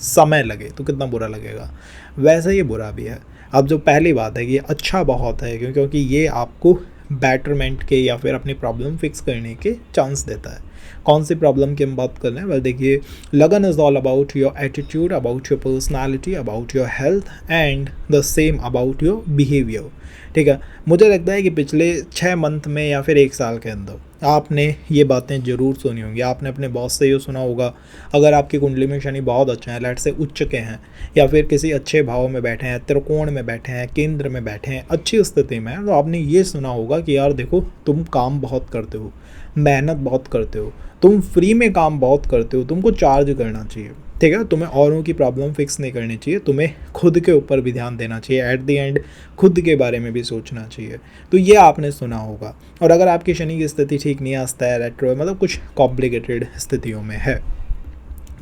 [SPEAKER 1] समय लगे, तो कितना बुरा लगेगा। वैसे ही बुरा भी है। अब जो पहली बात है कि ये अच्छा बहुत है क्योंकि ये आपको बेटरमेंट के या फिर अपनी प्रॉब्लम फिक्स करने के चांस देता है। कौन सी प्रॉब्लम की हम बात कर रहे हैं, वेल देखिए, लगन is all about your attitude, about your personality, about your health and the same about your behaviour. ठीक है, मुझे लगता है कि पिछले 6 मंथ में या फिर 1 साल के अंदर आपने ये बातें ज़रूर सुनी होंगी। आपने अपने बॉस से ये सुना होगा, अगर आपकी कुंडली में शनि बहुत अच्छा है, लेट से उच्च के हैं या फिर किसी अच्छे भाव में बैठे हैं, त्रिकोण में बैठे हैं, केंद्र में बैठे हैं, अच्छी स्थिति में हैं, तो आपने ये सुना होगा कि यार देखो, तुम काम बहुत करते हो, मेहनत बहुत करते हो, तुम फ्री में काम बहुत करते हो, तुमको चार्ज करना चाहिए। ठीक है, तुम्हें औरों की प्रॉब्लम फिक्स नहीं करनी चाहिए, तुम्हें खुद के ऊपर भी ध्यान देना चाहिए, एट द एंड खुद के बारे में भी सोचना चाहिए। तो ये आपने सुना होगा। और अगर आपकी शनि की स्थिति ठीक नहीं आस्ता है, रेट्रो मतलब कुछ कॉम्प्लिकेटेड स्थितियों में है,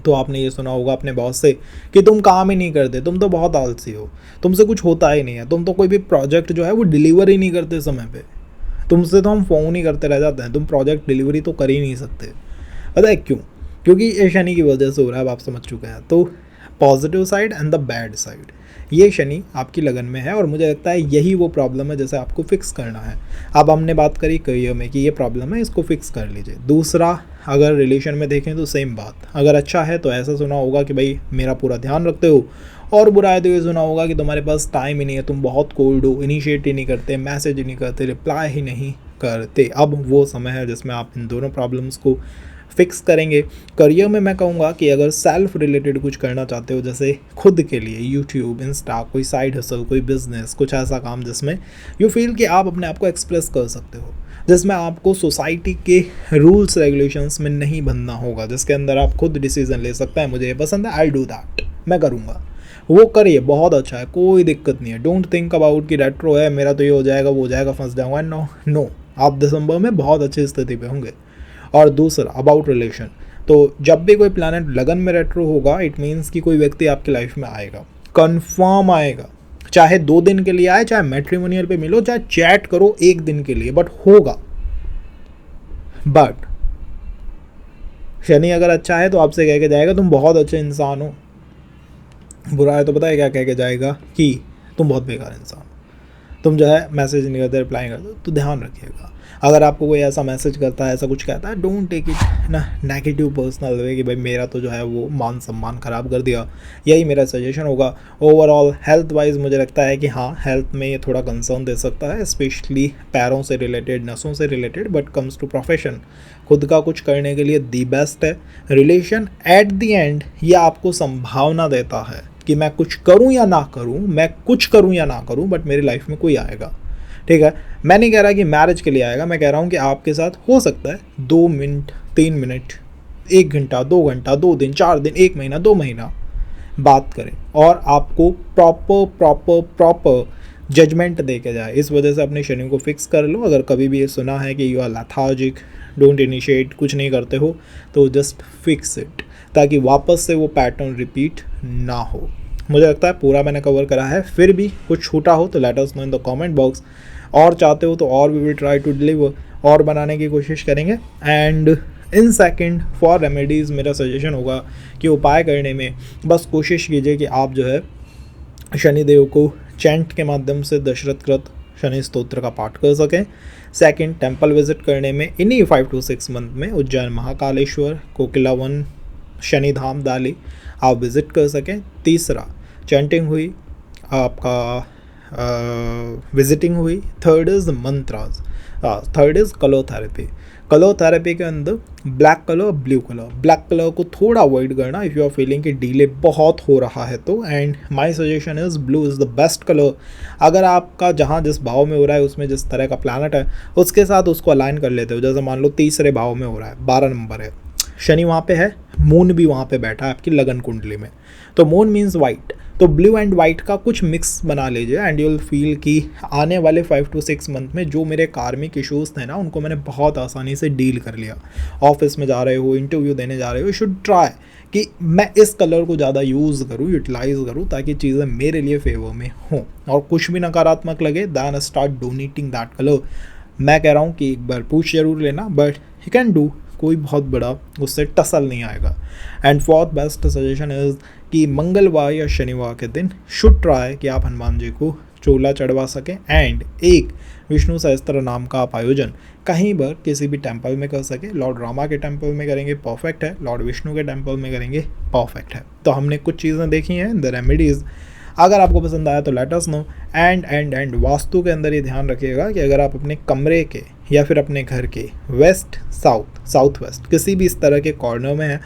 [SPEAKER 1] तो आपने ये सुना होगा अपने बॉस से कि तुम काम ही नहीं करते, तुम तो बहुत आलसी हो, तुमसे कुछ होता ही नहीं है, तुम तो कोई भी प्रोजेक्ट जो है वो डिलीवर ही नहीं करते समय पे, तुमसे तो हम फ़ोन ही करते रह जाते हैं, तुम प्रोजेक्ट डिलीवरी तो कर ही नहीं सकते। पता है क्यों? क्योंकि ये शनि की वजह से हो रहा है, अब आप समझ चुके हैं। तो positive side and the bad side, ये शनि आपकी लगन में है और मुझे लगता है यही वो प्रॉब्लम है जैसे आपको फिक्स करना है। अब हमने बात करी करियर में कि ये प्रॉब्लम है, इसको फिक्स कर लीजिए। दूसरा, अगर रिलेशन में देखें तो सेम बात, अगर अच्छा है तो ऐसा सुना होगा कि भाई मेरा पूरा ध्यान रखते हो, और बुरा है तो ये सुना होगा कि तुम्हारे पास टाइम ही नहीं है, तुम बहुत कोल्ड हो, इनिशिएट ही नहीं करते, मैसेज ही नहीं करते, रिप्लाई ही नहीं करते। अब वो समय है जिसमें आप इन दोनों प्रॉब्लम्स को फिक्स करेंगे। करियर में मैं कहूँगा कि अगर सेल्फ रिलेटेड कुछ करना चाहते हो, जैसे खुद के लिए यूट्यूब, इंस्टा, कोई साइड हसल, कोई बिजनेस, कुछ ऐसा काम जिसमें यू फील कि आप अपने आप को एक्सप्रेस कर सकते हो, जिसमें आपको सोसाइटी के रूल्स रेगुलेशंस में नहीं बनना होगा, जिसके अंदर आप खुद डिसीजन ले सकते हैं, मुझे ये पसंद है, आई डू दैट, मैं करूँगा, वो करिए, बहुत अच्छा है, कोई दिक्कत नहीं है। डोंट थिंक अबाउट कि रेट्रो है, मेरा तो ये हो जाएगा, वो हो जाएगा, फंस जाऊँगा। नो नो, आप दिसंबर में बहुत अच्छी स्थिति पे होंगे। और दूसरा, अबाउट रिलेशन, तो जब भी कोई प्लैनेट लगन में रेट्रो होगा, इट मीन्स कि कोई व्यक्ति आपकी लाइफ में आएगा, कन्फर्म आएगा, चाहे 2 दिन के लिए आए, चाहे मैट्रिमोनियल पे मिलो, चाहे चैट करो 1 दिन के लिए, बट होगा। बट शनि अगर अच्छा है तो आपसे कह के जाएगा तुम बहुत अच्छे इंसान हो, बुरा है तो पता है क्या कह के जाएगा कि तुम बहुत बेकार इंसान हो, तुम जो है मैसेज नहीं करते, रिप्लाई नहीं करते। तो ध्यान रखिएगा, अगर आपको कोई ऐसा मैसेज करता है, ऐसा कुछ कहता है, डोंट टेक इट ना नेगेटिव पर्सनल वे कि भाई मेरा तो जो है वो मान सम्मान ख़राब कर दिया। यही मेरा सजेशन होगा। ओवरऑल हेल्थ वाइज मुझे लगता है कि हाँ, हेल्थ में ये थोड़ा कंसर्न दे सकता है, स्पेशली पैरों से रिलेटेड, नसों से related. But comes to profession, खुद का कुछ करने के लिए दी बेस्ट है। रिलेशन एट द एंड ये आपको संभावना देता है कि मैं कुछ करूं या ना करूं, मैं कुछ करूं या ना करूं, बट मेरी लाइफ में कोई आएगा। ठीक है, मैं नहीं कह रहा कि मैरिज के लिए आएगा, मैं कह रहा हूं कि आपके साथ हो सकता है 2 मिनट, 3 मिनट, 1 घंटा, 2 घंटा, 2 दिन, 4 दिन, 1 महीना, 2 महीना बात करें और आपको प्रॉपर जजमेंट दे के जाए। इस वजह से अपने शनि को फिक्स कर लो। अगर कभी भी ये सुना है कि you are lethargic, don't initiate, कुछ नहीं करते हो, तो जस्ट फिक्स इट, ताकि वापस से वो पैटर्न रिपीट ना हो। मुझे लगता है पूरा मैंने कवर करा है। फिर भी कुछ छूटा हो तो let us know in the comment box, और चाहते हो तो और we will try to deliver, और बनाने की कोशिश करेंगे। And in second for remedies मेरा सजेशन होगा कि उपाय करने में बस कोशिश कीजिए कि आप जो है शनिदेव को चैंट के माध्यम से दशरथकृत शनि स्तोत्र का पाठ कर सकें। सेकंड, टेम्पल विजिट करने में इन्हीं 5 to 6 मंथ में उज्जैन महाकालेश्वर, कोकिला वन, शनिधाम दाली आप विज़िट कर सकें। तीसरा, चैंटिंग हुई, आपका विजिटिंग हुई। Third is mantras, third is colour therapy. Colour therapy के अंदर black colour, blue colour, black colour को थोड़ा अवॉइड करना इफ़ यू आर फीलिंग कि डिले बहुत हो रहा है तो। And my suggestion is blue is the best colour. अगर आपका जहाँ जिस भाव में हो रहा है उसमें जिस तरह का प्लैनेट है उसके साथ उसको अलाइन कर लेते हो। जैसे मान लो 3रे भाव में हो रहा है, 12 नंबर है, शनि वहाँ पे है, मून भी वहाँ पे बैठा है आपकी लगन कुंडली में, तो मून मीन्स वाइट, तो ब्लू एंड वाइट का कुछ मिक्स बना लीजिए एंड यू विल फील कि आने वाले 5 to 6 मंथ में जो मेरे कार्मिक इश्यूज़ थे ना, उनको मैंने बहुत आसानी से डील कर लिया। ऑफिस में जा रहे हो, इंटरव्यू देने जा रहे हो, यू शुड ट्राई कि मैं इस कलर को ज़्यादा यूज़ करूँ, यूटिलाइज़ करूँ, ताकि चीज़ें मेरे लिए फेवर में हों। और कुछ भी नकारात्मक लगे then start donating that colour. मैं कह रहा हूँ कि एक बार पूछ जरूर लेना, बट यू कैन डू, कोई बहुत बड़ा उससे टसल नहीं आएगा। And fourth best suggestion is कि मंगलवार या शनिवार के दिन शुड ट्राई कि आप हनुमान जी को चोला चढ़वा सकें एंड एक विष्णु सहस्त्र नाम का आप आयोजन कहीं पर किसी भी टेम्पल में कर सके। लॉर्ड रामा के टेम्पल में करेंगे परफेक्ट है, लॉर्ड विष्णु के टेम्पल में करेंगे परफेक्ट है। तो हमने कुछ चीज़ें देखी हैं, द रेमेडीज़। अगर आपको पसंद आया तो let us no. And vastu के अंदर ये ध्यान रखिएगा कि अगर आप अपने कमरे के या फिर अपने घर के वेस्ट, साउथ वेस्ट किसी भी इस तरह के कॉर्नर में है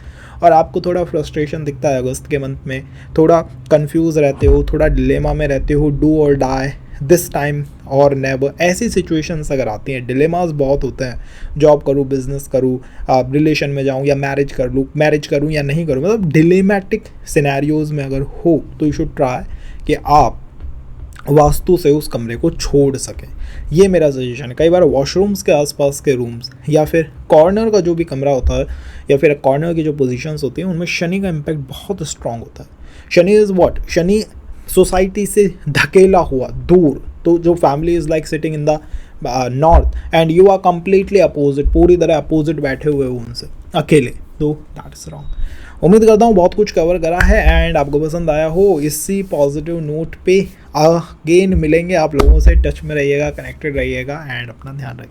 [SPEAKER 1] और आपको थोड़ा फ्रस्ट्रेशन दिखता है अगस्त के मंथ में, थोड़ा कंफ्यूज रहते हो, थोड़ा डिलेमा में रहते हो, डू और डाई, दिस टाइम और नेवर, ऐसी सिचुएशंस अगर आती हैं, डिलेमास बहुत होते हैं, जॉब करूँ, बिजनेस करूँ, रिलेशन में जाऊँ या मैरिज करूँ या नहीं करूँ, मतलब डिलेमेटिक सिनेरियोज़ में अगर हो तो यू शुड ट्राई कि आप वास्तु से उस कमरे को छोड़ सकें। ये मेरा सजेशन है। कई बार वॉशरूम्स के आसपास के रूम्स या फिर कॉर्नर का जो भी कमरा होता है या फिर कॉर्नर की जो पोजीशंस होती हैं, उनमें शनि का इम्पैक्ट बहुत स्ट्रांग होता है। Shani is what, Shani society से धकेला हुआ दूर, तो जो family is like sitting in the north and you are completely opposite, पूरी तरह अपोजिट बैठे हुए हो उनसे अकेले, तो दैट इज़ रॉन्ग। उम्मीद करता हूँ बहुत कुछ कवर करा है एंड आपको पसंद आया हो। इसी पॉजिटिव नोट पे अगेन मिलेंगे, आप लोगों से टच में रहिएगा, कनेक्टेड रहिएगा एंड अपना ध्यान रखिए।